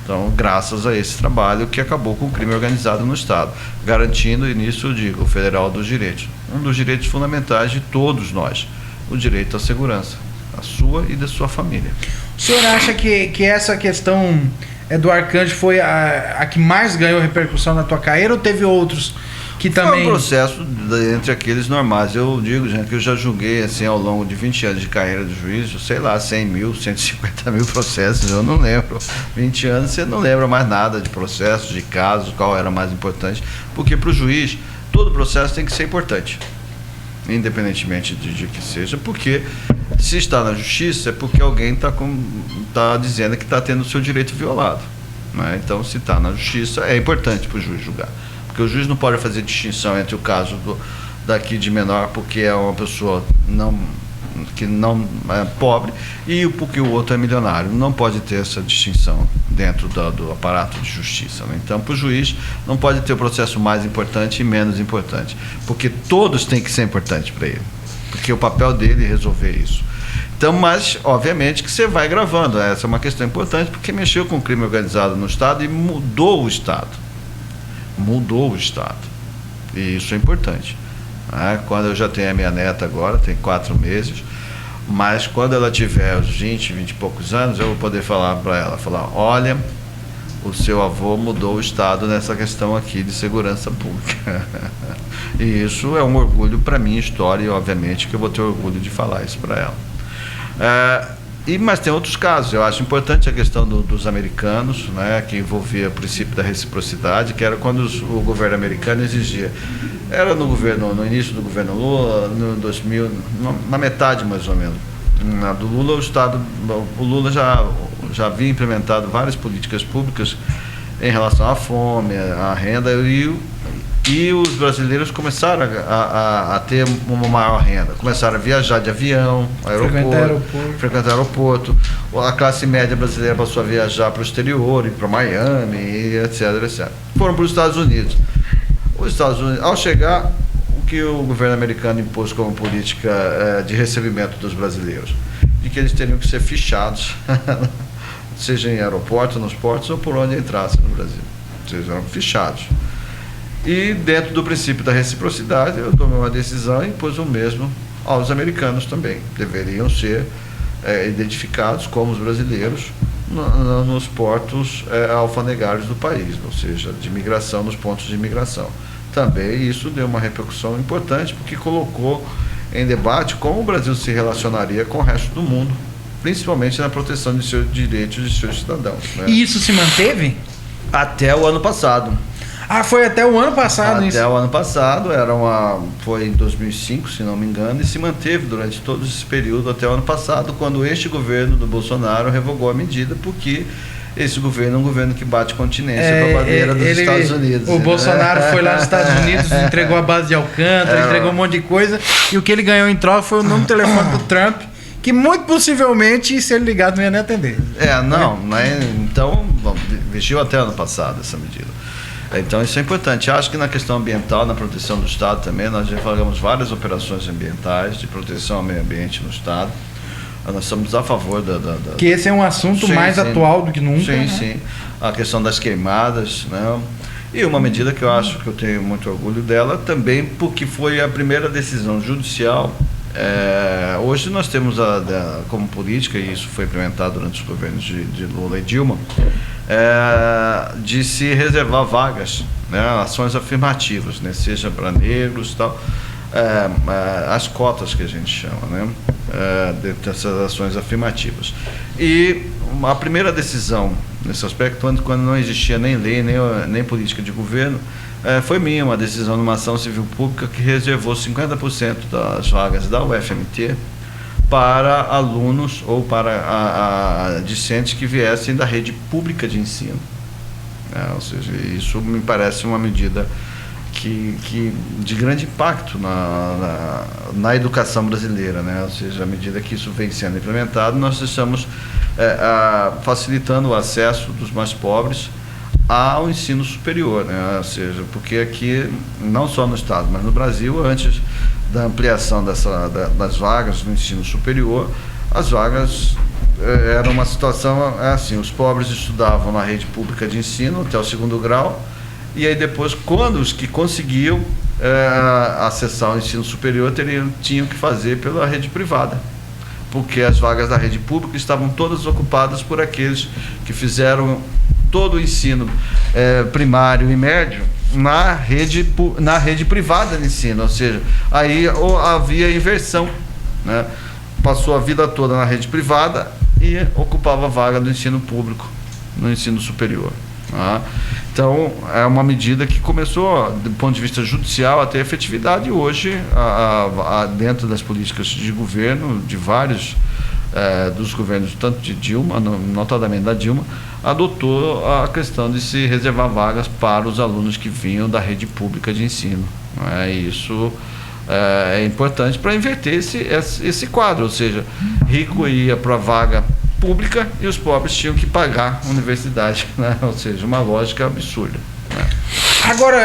Então, graças a esse trabalho que acabou com o crime organizado no Estado, garantindo, e nisso eu digo, o federal dos direitos, um dos direitos fundamentais de todos nós, o direito à segurança, a sua e da sua família. O senhor acha que essa questão do Arcanjo foi a que mais ganhou repercussão na tua carreira, ou teve outros que também... Foi um processo entre aqueles normais. Eu digo, gente, que eu já julguei, assim, ao longo de 20 anos de carreira de juiz, sei lá, 100 mil, 150 mil processos, eu não lembro. 20 anos você não lembra mais nada de processos, de casos, qual era mais importante, porque para o juiz, todo processo tem que ser importante, independentemente de que seja, porque se está na justiça é porque alguém está dizendo que está tendo o seu direito violado, né? Então, se está na justiça, é importante para o juiz julgar. Porque o juiz não pode fazer distinção entre o caso daqui de menor, porque é uma pessoa que não é pobre, e porque o outro é milionário. Não pode ter essa distinção dentro do aparato de justiça, né? Então, para o juiz, não pode ter o processo mais importante e menos importante, porque todos têm que ser importantes para ele, porque o papel dele é resolver isso. Então, mas, obviamente, que você vai gravando. Essa é uma questão importante, porque mexeu com o crime organizado no Estado e mudou o Estado. Mudou o Estado. E isso é importante. Quando eu já tenho a minha neta agora, tem 4 meses, mas quando ela tiver os 20 e poucos anos, eu vou poder falar para ela, olha, o seu avô mudou o Estado nessa questão aqui de segurança pública. E isso é um orgulho para mim, história, e obviamente que eu vou ter orgulho de falar isso para ela. Mas tem outros casos. Eu acho importante a questão dos americanos, né, que envolvia o princípio da reciprocidade, que era quando o governo americano exigia. Era no início do governo Lula, no 2000, na metade mais ou menos. Do Lula, o Lula já havia implementado várias políticas públicas em relação à fome, à renda, e os brasileiros começaram a ter uma maior renda, começaram a viajar de avião, frequentar aeroporto, a classe média brasileira passou a viajar para o exterior, ir para Miami, etc. Foram para os Estados Unidos. Os Estados Unidos, ao chegar, o que o governo americano impôs como política de recebimento dos brasileiros, de que eles teriam que ser fichados, seja em aeroporto, nos portos ou por onde entrassem no Brasil, sejam fichados. E dentro do princípio da reciprocidade, eu tomei uma decisão e impus o mesmo aos americanos também. Deveriam ser identificados como os brasileiros nos portos alfandegários do país, ou seja, de imigração, nos pontos de imigração. Também isso deu uma repercussão importante, porque colocou em debate como o Brasil se relacionaria com o resto do mundo, principalmente na proteção de seus direitos de seus cidadãos. Né? E isso se manteve? Até o ano passado. Foi até o ano passado isso? Até o ano passado, foi em 2005, se não me engano, e se manteve durante todo esse período até o ano passado, quando este governo do Bolsonaro revogou a medida, porque esse governo é um governo que bate continência com a bandeira dos Estados Unidos. O Bolsonaro foi lá nos Estados Unidos, entregou a base de Alcântara, entregou um monte de coisa, e o que ele ganhou em troca foi o número de telefone do Trump, que muito possivelmente, se ele ligado, não ia nem atender. Então, vestiu até ano passado essa medida. Então isso é importante. Acho que na questão ambiental, na proteção do Estado também, nós já fazemos várias operações ambientais de proteção ao meio ambiente no Estado. Nós somos a favor que esse é um assunto mais atual do que nunca. Sim, sim. A questão das queimadas, né? E uma medida que eu acho que eu tenho muito orgulho dela também, porque foi a primeira decisão judicial. Hoje nós temos como política, e isso foi implementado durante os governos de Lula e Dilma, de se reservar vagas, né, ações afirmativas, né, seja para negros e tal, as cotas que a gente chama, né, dessas ações afirmativas. E a primeira decisão nesse aspecto, quando não existia nem lei, nem política de governo, foi minha, uma decisão numa ação civil pública que reservou 50% das vagas da UFMT para alunos ou para discentes que viessem da rede pública de ensino. Ou seja, isso me parece uma medida de grande impacto na educação brasileira, né? Ou seja, à medida que isso vem sendo implementado, nós estamos facilitando o acesso dos mais pobres ao ensino superior, né? Ou seja, porque aqui, não só no Estado, mas no Brasil, antes da ampliação das vagas no ensino superior, as vagas era uma situação assim, os pobres estudavam na rede pública de ensino até o 2º grau, e aí depois, quando os que conseguiam acessar o ensino superior, tinham que fazer pela rede privada, porque as vagas da rede pública estavam todas ocupadas por aqueles que fizeram todo o ensino primário e médio na rede privada de ensino, ou seja, aí havia inversão, né? Passou a vida toda na rede privada e ocupava a vaga do ensino público, no ensino superior. Então, é uma medida que começou, do ponto de vista judicial, a ter efetividade hoje, dentro das políticas de governo, de vários dos governos, tanto de Dilma, notadamente da Dilma, adotou a questão de se reservar vagas para os alunos que vinham da rede pública de ensino. Isso é importante para inverter esse quadro, ou seja, rico ia para a vaga pública e os pobres tinham que pagar a universidade, né? Ou seja, uma lógica absurda, né? Agora,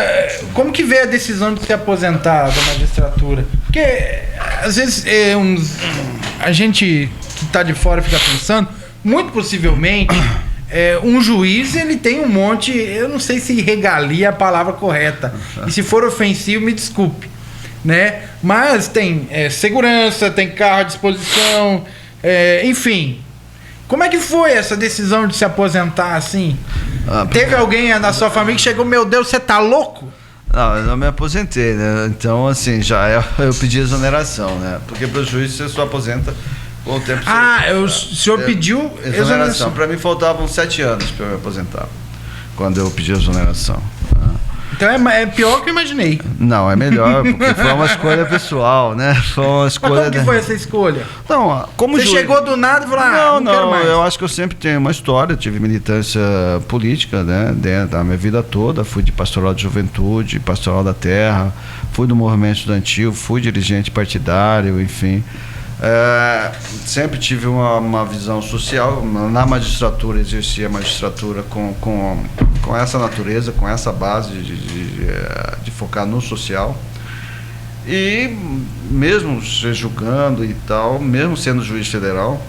como que veio a decisão de se aposentar da magistratura? Porque, às vezes, a gente que está de fora fica pensando, muito possivelmente um juiz ele tem um monte, eu não sei se regalia é a palavra correta, e se for ofensivo me desculpe, né? Mas tem segurança, tem carro à disposição, enfim. Como é que foi essa decisão de se aposentar assim? Teve alguém na sua família que chegou, meu Deus, você tá louco? Não, eu não me aposentei, né? Então, assim, eu pedi exoneração, né? Porque para o juiz você só aposenta com o tempo... O senhor pediu exoneração. Para mim faltavam 7 anos para eu me aposentar, quando eu pedi exoneração. Então é pior que eu imaginei. Não, é melhor, porque foi uma escolha pessoal, né? Foi uma escolha. Mas como que foi essa escolha? Não, como você chegou do nada e falou, não quero mais. Eu acho que eu sempre tenho uma história, tive militância política, né? Dentro da minha vida toda, fui de pastoral de juventude, pastoral da terra, fui do movimento estudantil, fui dirigente partidário, enfim. Sempre tive uma visão social. Na magistratura, exercia a magistratura com essa natureza, com essa base de focar no social. E mesmo se julgando e tal, mesmo sendo juiz federal,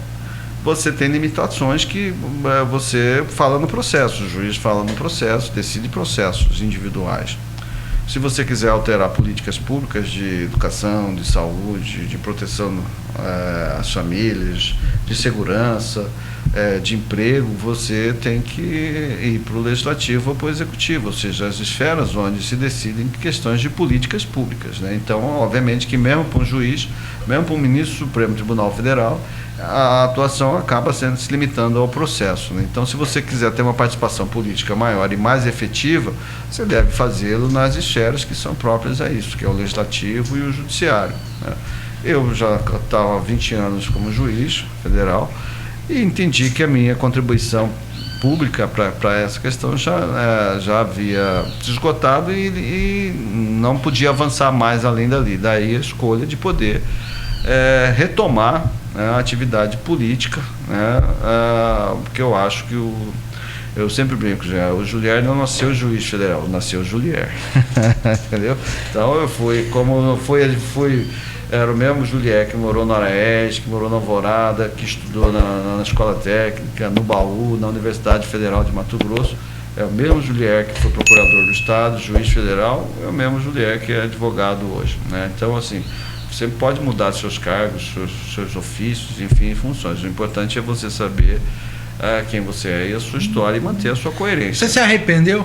você tem limitações que você fala no processo, o juiz fala no processo, decide processos individuais. Se você quiser alterar políticas públicas de educação, de saúde, de proteção às famílias, de segurança, de emprego, você tem que ir para o legislativo ou para o executivo, ou seja, as esferas onde se decidem questões de políticas públicas, né? Então, obviamente que mesmo para um juiz, mesmo para um ministro do Supremo Tribunal Federal, a atuação acaba se limitando ao processo, né? Então, se você quiser ter uma participação política maior e mais efetiva, você deve fazê-lo nas esferas que são próprias a isso, que é o legislativo e o judiciário, né? Eu já estava há 20 anos como juiz federal e entendi que a minha contribuição pública para essa questão já havia se esgotado e não podia avançar mais além dali. Daí a escolha de poder retomar, né, a atividade política, né, porque eu acho que eu sempre brinco, o Julier não nasceu juiz federal, nasceu Julier. Entendeu? Então eu era o mesmo Julier que morou na Araeste, que morou na Alvorada, que estudou na escola técnica, no Baú, na Universidade Federal de Mato Grosso. É o mesmo Julier que foi procurador do Estado, juiz federal, é o mesmo Julier que é advogado hoje, né? Então, assim, você pode mudar seus cargos, seus ofícios, enfim, funções. O importante é você saber quem você é e a sua história e manter a sua coerência. Você se arrependeu?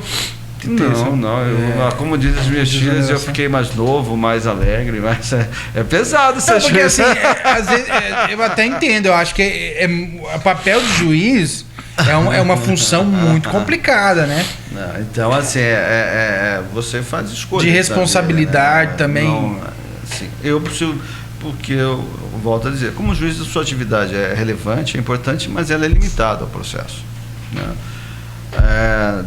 Não. Como dizem as minhas filhas, eu fiquei mais novo, mais alegre, mas é pesado essas porque coisas. Assim, às vezes, eu até entendo, eu acho que o papel de juiz é uma função muito complicada, né? Não, então, assim, você faz escolha. De responsabilidade também. Não, assim, eu preciso, porque eu volto a dizer, como juiz, a sua atividade é relevante, é importante, mas ela é limitada ao processo, né?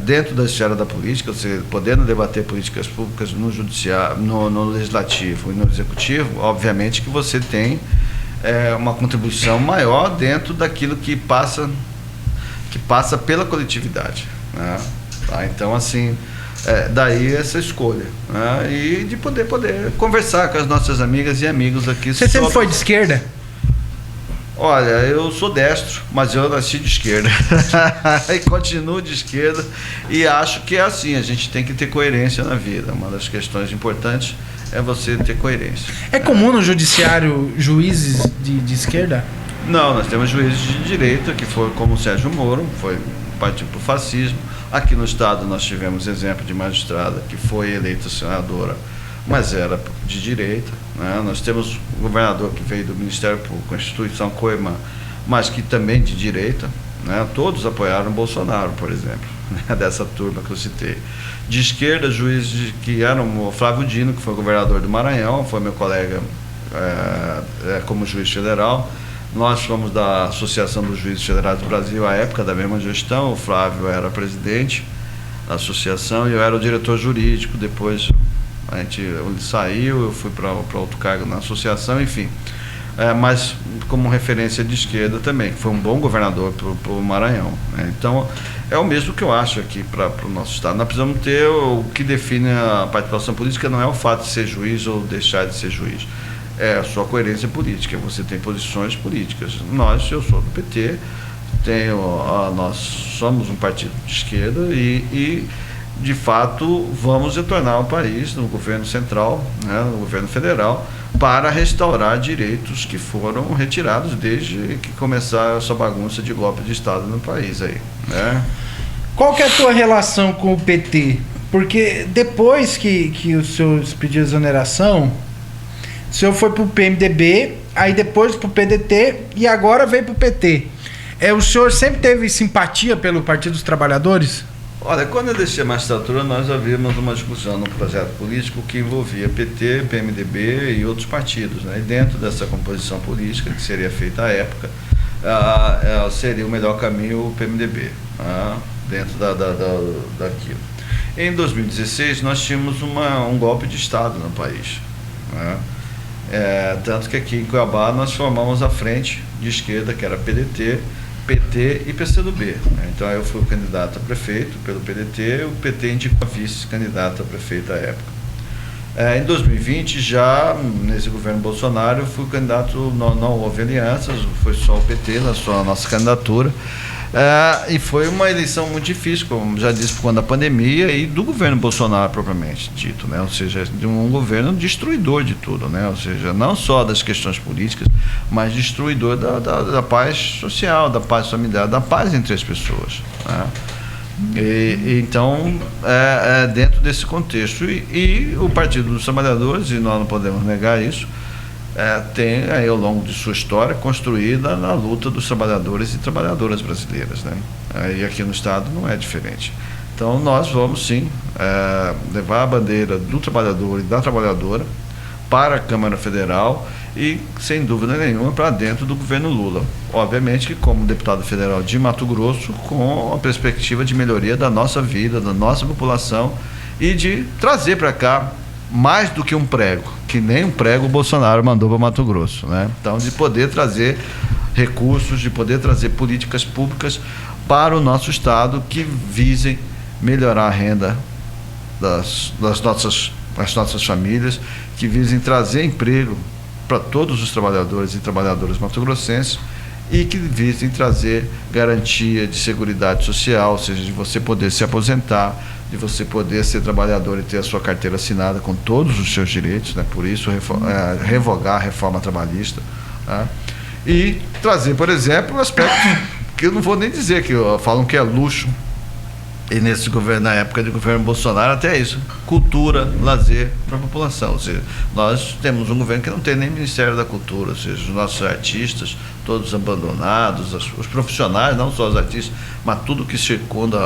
Dentro da esfera da política, você podendo debater políticas públicas no judiciário, no legislativo e no executivo, obviamente que você tem uma contribuição maior dentro daquilo que passa pela coletividade, né? Tá? Então, assim, daí essa escolha, né? E de poder conversar com as nossas amigas e amigos aqui. Você sempre foi de esquerda? Olha, eu sou destro, mas eu nasci de esquerda e continuo de esquerda e acho que é assim, a gente tem que ter coerência na vida. Uma das questões importantes é você ter coerência. É comum no judiciário juízes de esquerda? Não, nós temos juízes de direita, que foi como o Sérgio Moro, partiu para o fascismo. Aqui no estado nós tivemos exemplo de magistrada que foi eleita senadora, mas era de direita, né? Nós temos um governador que veio do Ministério Público, a instituição Coeman, mas que também de direita, né? Todos apoiaram Bolsonaro, por exemplo, né? Dessa turma que eu citei. De esquerda, juízes que eram o Flávio Dino, que foi governador do Maranhão, foi meu colega como juiz federal. Nós fomos da Associação dos Juízes Federais do Brasil à época da mesma gestão. O Flávio era presidente da associação e eu era o diretor jurídico. Depois ele saiu, eu fui para outro cargo na associação, enfim. Mas como referência de esquerda também, que foi um bom governador para o Maranhão, né? Então, é o mesmo que eu acho aqui para o nosso estado. Nós precisamos ter o que define a participação política, não é o fato de ser juiz ou deixar de ser juiz. é a sua coerência política, você tem posições políticas. Eu sou do PT, nós somos um partido de esquerda e de fato, vamos retornar ao país, no governo central, né, no governo federal, para restaurar direitos que foram retirados desde que começaram essa bagunça de golpe de Estado no país aí, né? Qual que é a tua relação com o PT? Porque depois que o senhor pediu exoneração, o senhor foi pro PMDB, aí depois pro PDT e agora veio pro PT. O senhor sempre teve simpatia pelo Partido dos Trabalhadores? Olha, quando eu deixei a magistratura, nós havíamos uma discussão no projeto político que envolvia PT, PMDB e outros partidos, né? E dentro dessa composição política que seria feita à época, seria o melhor caminho o PMDB, dentro daquilo. Em 2016, nós tínhamos um golpe de Estado no país, né? Tanto que aqui em Cuiabá nós formamos a frente de esquerda, que era PDT, PT e PCdoB. Então eu fui o candidato a prefeito pelo PDT, o PT indicou a vice-candidato a prefeito à época. Em 2020, já nesse governo Bolsonaro, eu fui o candidato, não houve alianças, foi só o PT, a nossa candidatura. E foi uma eleição muito difícil, como já disse, por conta da pandemia e do governo Bolsonaro propriamente dito, né? Ou seja, de um governo destruidor de tudo, né? Ou seja, não só das questões políticas, mas destruidor da paz social, da paz familiar, da paz entre as pessoas, né? Então, dentro desse contexto, e o Partido dos Trabalhadores, e nós não podemos negar isso, tem aí, ao longo de sua história, construída na luta dos trabalhadores e trabalhadoras brasileiras, né? E aqui no Estado não é diferente. Então nós vamos sim levar a bandeira do trabalhador e da trabalhadora para a Câmara Federal e, sem dúvida nenhuma, para dentro do governo Lula. Obviamente que como deputado federal de Mato Grosso, com a perspectiva de melhoria da nossa vida, da nossa população e de trazer para cá mais do que um prego, que nem um prego o Bolsonaro mandou para Mato Grosso, né? Então, de poder trazer recursos, de poder trazer políticas públicas para o nosso Estado que visem melhorar a renda das nossas famílias, que visem trazer emprego para todos os trabalhadores e trabalhadoras mato-grossenses e que visem trazer garantia de seguridade social, ou seja, de você poder se aposentar, de você poder ser trabalhador e ter a sua carteira assinada com todos os seus direitos, né? Por isso revogar a reforma trabalhista, né? E trazer, por exemplo, aspectos que eu não vou nem dizer, que falam que é luxo, e nesse governo, na época do governo Bolsonaro, até isso, cultura, lazer para a população. Ou seja, nós temos um governo que não tem nem Ministério da Cultura, ou seja, os nossos artistas, todos abandonados, os profissionais, não só os artistas, mas tudo que circunda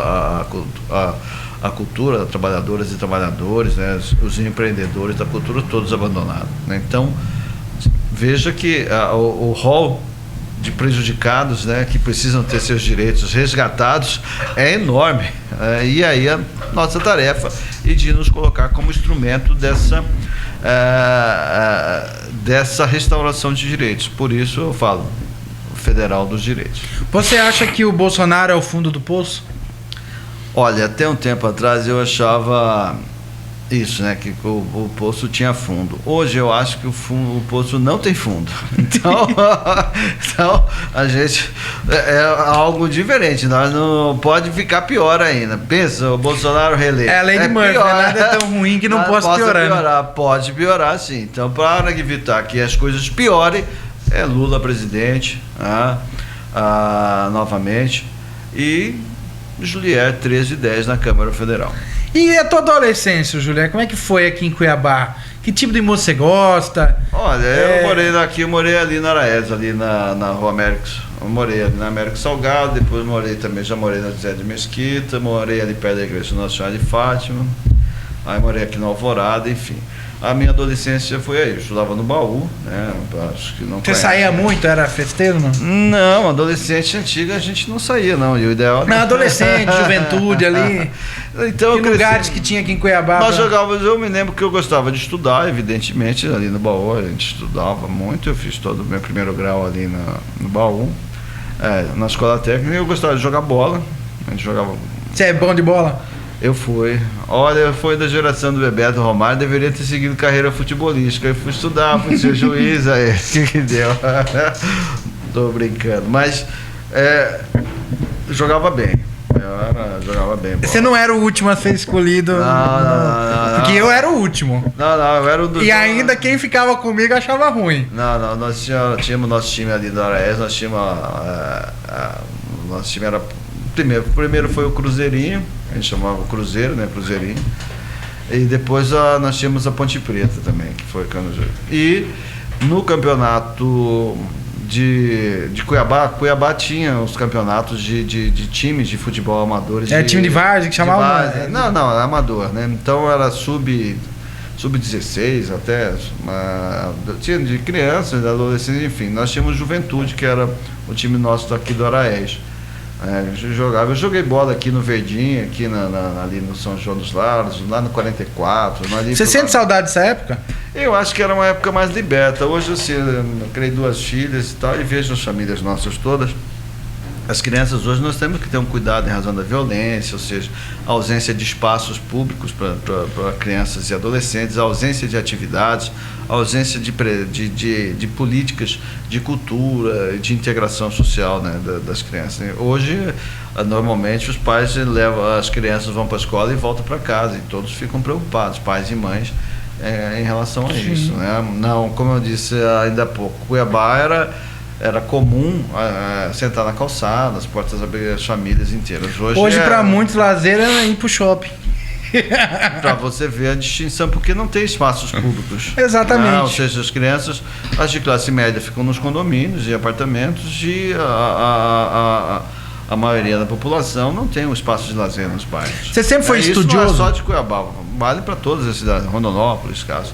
a cultura, trabalhadoras e trabalhadores, né, os empreendedores da cultura, todos abandonados, né? Então, veja que o rol de prejudicados, né, que precisam ter seus direitos resgatados é enorme, e aí a nossa tarefa é de nos colocar como instrumento dessa restauração de direitos. Por isso eu falo federal dos direitos. Você acha que o Bolsonaro é o fundo do poço? Olha, até um tempo atrás eu achava isso, né, que o poço tinha fundo. Hoje eu acho que o poço não tem fundo. Então, a gente é algo diferente. Nós não pode ficar pior ainda. Pensa, o Bolsonaro reeleito. A lei de Murphy, nada é tão ruim que não possa piorar. Pode piorar, sim. Então, para evitar que as coisas piorem, é Lula presidente, novamente, e Juliette 1310 na Câmara Federal. E a tua adolescência, Juliette, como é que foi aqui em Cuiabá? Que tipo de moça você gosta? Olha, eu morei ali na Araés, ali na Rua Américos. Eu morei ali na Américo Salgado, depois já morei na José de Mesquita, morei ali perto da Igreja Nossa Senhora de Fátima, aí morei aqui no Alvorada, enfim. A minha adolescência foi aí, eu estudava no Baú, né? Acho que não Você saía muito? Era festeiro, não? Não, adolescente antiga a gente não saía, não. E o ideal... Não, adolescente, juventude ali. Então, que lugares que tinha aqui em Cuiabá? Nós jogávamos, eu me lembro que eu gostava de estudar, evidentemente, ali no Baú, a gente estudava muito, eu fiz todo o meu primeiro grau ali no Baú, na escola técnica, e eu gostava de jogar bola, a gente jogava... Você é bom de bola? Eu fui. Olha, foi da geração do Bebeto Romário, deveria ter seguido carreira futebolística. Eu fui estudar, fui ser juiz, aí que deu? Tô brincando. Mas jogava bem. Jogava bem. Bola. Você não era o último a ser escolhido. Não. Porque eu era o último. Não, eu era o do. E ainda quem ficava comigo achava ruim. Não, nós tínhamos nosso time ali do Araés, nós tínhamos. Nosso time era. Primeiro foi o Cruzeirinho, a gente chamava Cruzeiro, né? Cruzeirinho. E depois nós tínhamos a Ponte Preta também, que foi Cano. E no campeonato de Cuiabá tinha os campeonatos de times de futebol amadores. Time de várzea que chamava? Não, amador, né? Então era sub-16 até, tinha de crianças, de adolescentes, enfim. Nós tínhamos Juventude, que era o time nosso daqui do Araés. Eu joguei bola aqui no Verdinho, aqui ali no São João dos Lares, lá no 44. Você sente saudade dessa época? Eu acho que era uma época mais liberta. Hoje eu criei 2 filhas e tal, e vejo as famílias nossas todas. As crianças hoje nós temos que ter um cuidado em razão da violência, ou seja, a ausência de espaços públicos para crianças e adolescentes, a ausência de atividades, a ausência de políticas de cultura, de integração social, né, das crianças. Hoje, normalmente, os pais levam, as crianças vão para a escola e voltam para casa, e todos ficam preocupados, pais e mães, em relação a isso. Né? Não, como eu disse ainda há pouco, Cuiabá era comum sentar na calçada, as portas abriam, as famílias inteiras. Hoje para muitos, lazer é ir pro shopping. Para você ver a distinção, porque não tem espaços públicos. Exatamente. Ou seja, as crianças, as de classe média ficam nos condomínios e apartamentos, e a maioria da população não tem um espaço de lazer nos bairros. Você sempre foi estudioso? Isso não é só de Cuiabá, vale para todas as cidades, Rondonópolis, caso.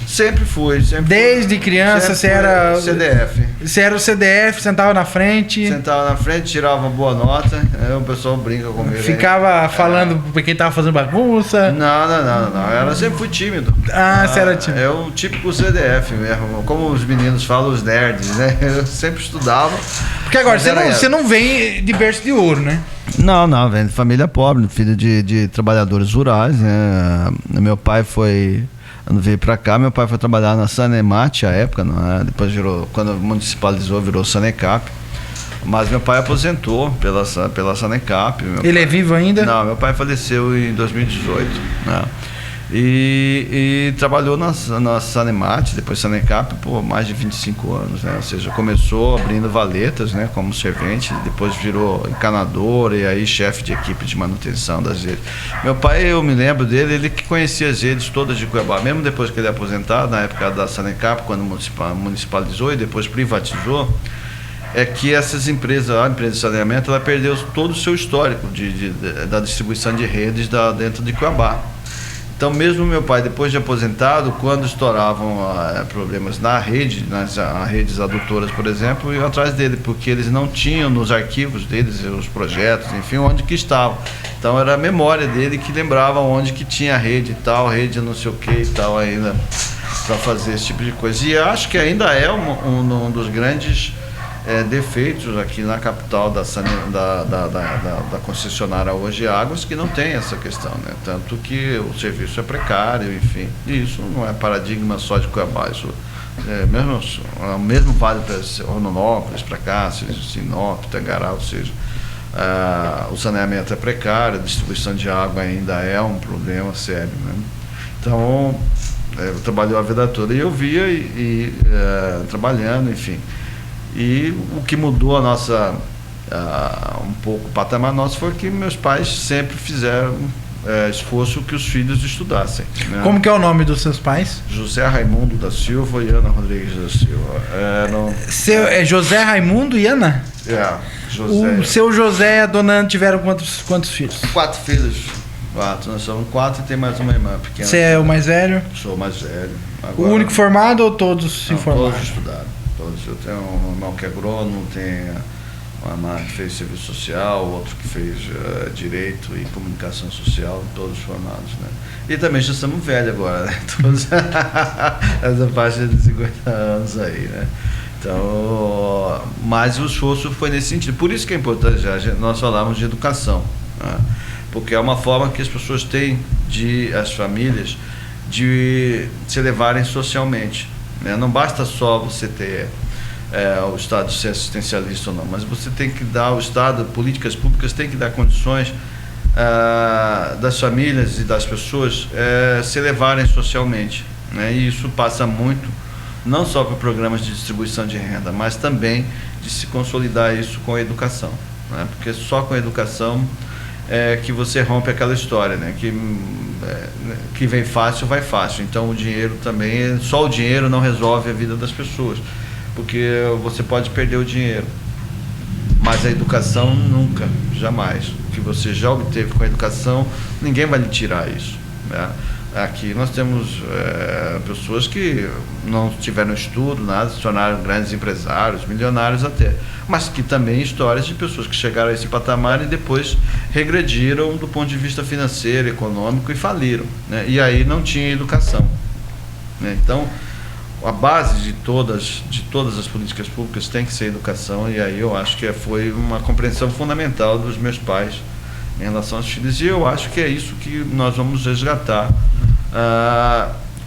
Sempre fui. Desde criança você era CDF. Você era o CDF, sentava na frente. Sentava na frente, tirava uma boa nota. O pessoal brinca comigo. Ficava falando pra quem tava fazendo bagunça. Não. Eu sempre fui tímido. Você era tímido. É o típico CDF mesmo. Como os meninos falam, os nerds, né? Eu sempre estudava. Porque agora você não vem de berço de ouro, né? Não, vem de família pobre, filho de trabalhadores rurais, né? Meu pai foi. Quando veio para cá, meu pai foi trabalhar na Sanemat à época, depois quando municipalizou, virou Sanecap. Mas meu pai aposentou pela Sanecap. Ele é vivo ainda? Não, meu pai faleceu em 2018. Né? E trabalhou na Sanemat, depois Sanecap, por mais de 25 anos. Né? Ou seja, começou abrindo valetas, né, como servente, depois virou encanador e aí chefe de equipe de manutenção das redes. Meu pai, eu me lembro dele, ele que conhecia as redes todas de Cuiabá, mesmo depois que ele é aposentado, na época da Sanecap, quando municipalizou e depois privatizou, é que essas empresas, a empresa de saneamento, ela perdeu todo o seu histórico da distribuição de redes dentro de Cuiabá. Então, mesmo meu pai, depois de aposentado, quando estouravam problemas na rede, nas redes adutoras, por exemplo, iam atrás dele, porque eles não tinham nos arquivos deles os projetos, enfim, onde que estavam. Então, era a memória dele que lembrava onde que tinha rede e tal, rede não sei o que e tal ainda, para fazer esse tipo de coisa. E acho que ainda é um dos grandes defeitos aqui na capital da concessionária hoje Águas, que não tem essa questão, né? Tanto que o serviço é precário, enfim. E isso não é paradigma só de Cuiabá, isso mesmo vale para Rondonópolis, para cá, Sinop, Tangará, ou seja, o saneamento é precário, a distribuição de água ainda é um problema sério, né? Então, eu trabalhei a vida toda e eu via trabalhando, enfim. E o que mudou a nossa um pouco o patamar nosso foi que meus pais sempre fizeram esforço que os filhos estudassem, né? Como que é o nome dos seus pais? José Raimundo da Silva e Ana Rodrigues da Silva. É José Raimundo e Ana? José. O seu José e a dona Ana tiveram quantos filhos? 4 filhos. 4, nós somos 4 e tem mais uma irmã pequena. Você é o mais velho? Sou o mais velho. Agora, o único formado ou todos se formaram? Todos estudaram. Eu tenho um irmão que é agrônomo, tem uma irmã que fez serviço social, outro que fez direito e comunicação social, todos formados, né? E também já estamos velhos agora, né? Todos essa faixa de 50 anos aí, né? Então, mas o esforço foi nesse sentido. Por isso que é importante, nós falamos de educação, né? porque é uma forma que as pessoas têm, as famílias, de se levarem socialmente, né? Não basta só você ter o Estado ser assistencialista ou não, mas você tem que dar, o Estado, políticas públicas tem que dar condições das famílias e das pessoas se levarem socialmente, né? E isso passa muito, não só por programas de distribuição de renda, mas também de se consolidar isso com a educação, né? Porque só com a educação que você rompe aquela história, né? Que vem fácil, vai fácil. Então o dinheiro também, só o dinheiro não resolve a vida das pessoas, porque você pode perder o dinheiro, mas a educação nunca, jamais. O que você já obteve com a educação, ninguém vai lhe tirar isso, né? Aqui nós temos pessoas que não tiveram estudo, nada, se tornaram grandes empresários, milionários até, mas que também histórias de pessoas que chegaram a esse patamar e depois regrediram do ponto de vista financeiro, econômico e faliram, né? E aí não tinha educação, né? Então a base de todas as políticas públicas tem que ser educação, e aí eu acho que foi uma compreensão fundamental dos meus pais em relação aos filhos, e eu acho que é isso que nós vamos resgatar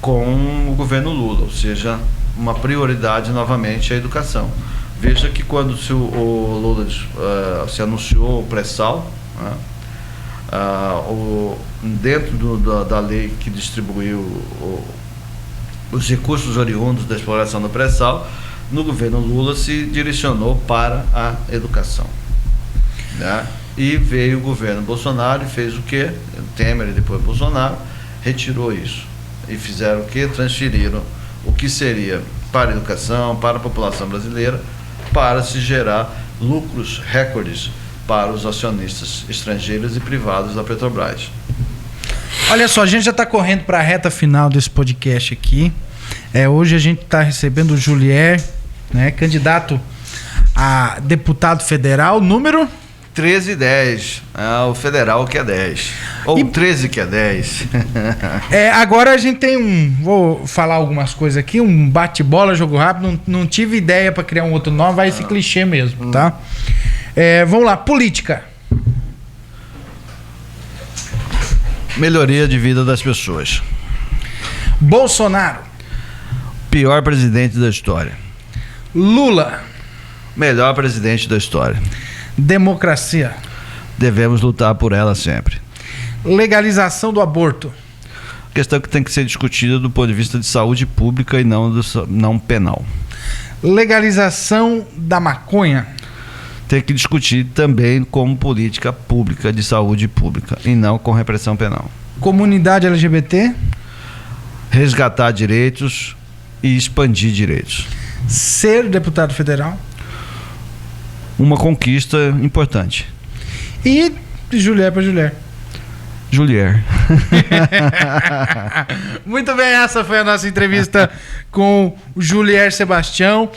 com o governo Lula, ou seja, uma prioridade novamente a educação. Veja que quando o Lula se anunciou o pré-sal, né, dentro da lei que distribuiu os recursos oriundos da exploração do pré-sal, no governo Lula se direcionou para a educação, né? E veio o governo Bolsonaro e fez o quê? Temer e depois Bolsonaro retirou isso. E fizeram o quê? Transferiram o que seria para a educação, para a população brasileira, para se gerar lucros recordes para os acionistas estrangeiros e privados da Petrobras. Olha só, a gente já está correndo para a reta final desse podcast aqui. Hoje a gente está recebendo o Julier, né, candidato a deputado federal, número 1310, o federal que é 10, ou 13 que é 10. Agora a gente tem vou falar algumas coisas aqui, um bate-bola, jogo rápido, não tive ideia para criar um outro nome, vai esse clichê mesmo, tá? Vamos lá, política. Melhoria de vida das pessoas. Bolsonaro. Pior presidente da história. Lula. Melhor presidente da história. Democracia. Devemos lutar por ela sempre. Legalização do aborto. Questão que tem que ser discutida do ponto de vista de saúde pública e não penal. Legalização da maconha. Tem que discutir também como política pública de saúde pública e não com repressão penal. Comunidade LGBT. Resgatar direitos e expandir direitos. Ser deputado federal. Uma conquista importante. E de Julier para Julier. Julier. Muito bem, essa foi a nossa entrevista com o Julier Sebastião,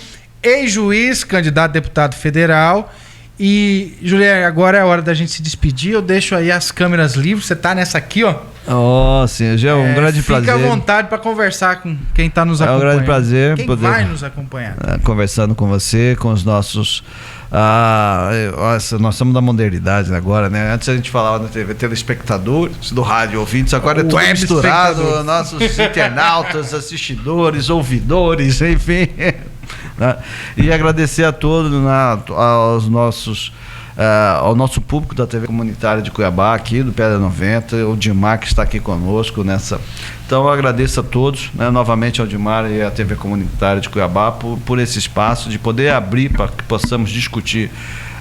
ex-juiz, candidato a deputado federal. E, Julier, agora é a hora da gente se despedir. Eu deixo aí as câmeras livres. Você tá nessa aqui, ó. Sim, já é um grande prazer. Fica à vontade para conversar com quem está nos acompanhando. É um grande prazer quem poder vai nos acompanhar. Conversando com você, com os nossos... nós estamos da modernidade agora, né? Antes a gente falava na TV telespectadores, do rádio ouvintes, agora é tudo misturado. Nossos internautas, assistidores, ouvidores, enfim. E agradecer a todos, ao nosso público da TV Comunitária de Cuiabá, aqui do Pedra 90, o Dimar que está aqui conosco nessa. Então eu agradeço a todos, né, novamente ao Dimar e à TV Comunitária de Cuiabá por esse espaço de poder abrir para que possamos discutir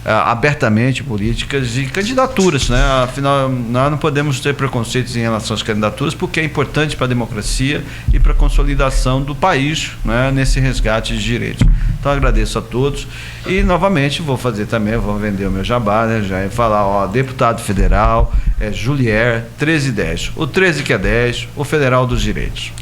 abertamente políticas e candidaturas, né? Afinal, nós não podemos ter preconceitos em relação às candidaturas, porque é importante para a democracia e para a consolidação do país, né, nesse resgate de direitos. Então agradeço a todos e novamente vou vender o meu jabá, né? Já ia falar, deputado federal, Julier 1310, o 13 que é 10, o federal dos direitos.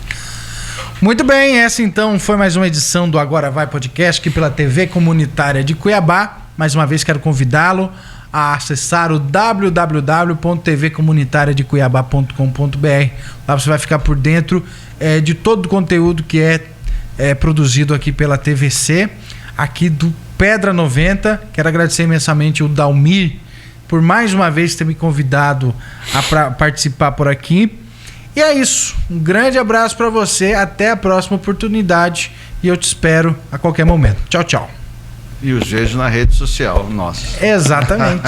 Muito bem, essa então foi mais uma edição do Agora Vai Podcast aqui pela TV Comunitária de Cuiabá. Mais uma vez quero convidá-lo a acessar o www.tvcomunitariadecuiabá.com.br. Lá você vai ficar por dentro de todo o conteúdo que é produzido aqui pela TVC, aqui do Pedra 90. Quero agradecer imensamente o Dalmir por mais uma vez ter me convidado a participar por aqui. E é isso. Um grande abraço para você. Até a próxima oportunidade. E eu te espero a qualquer momento. Tchau, tchau. E os vejo na rede social, nossa. Exatamente.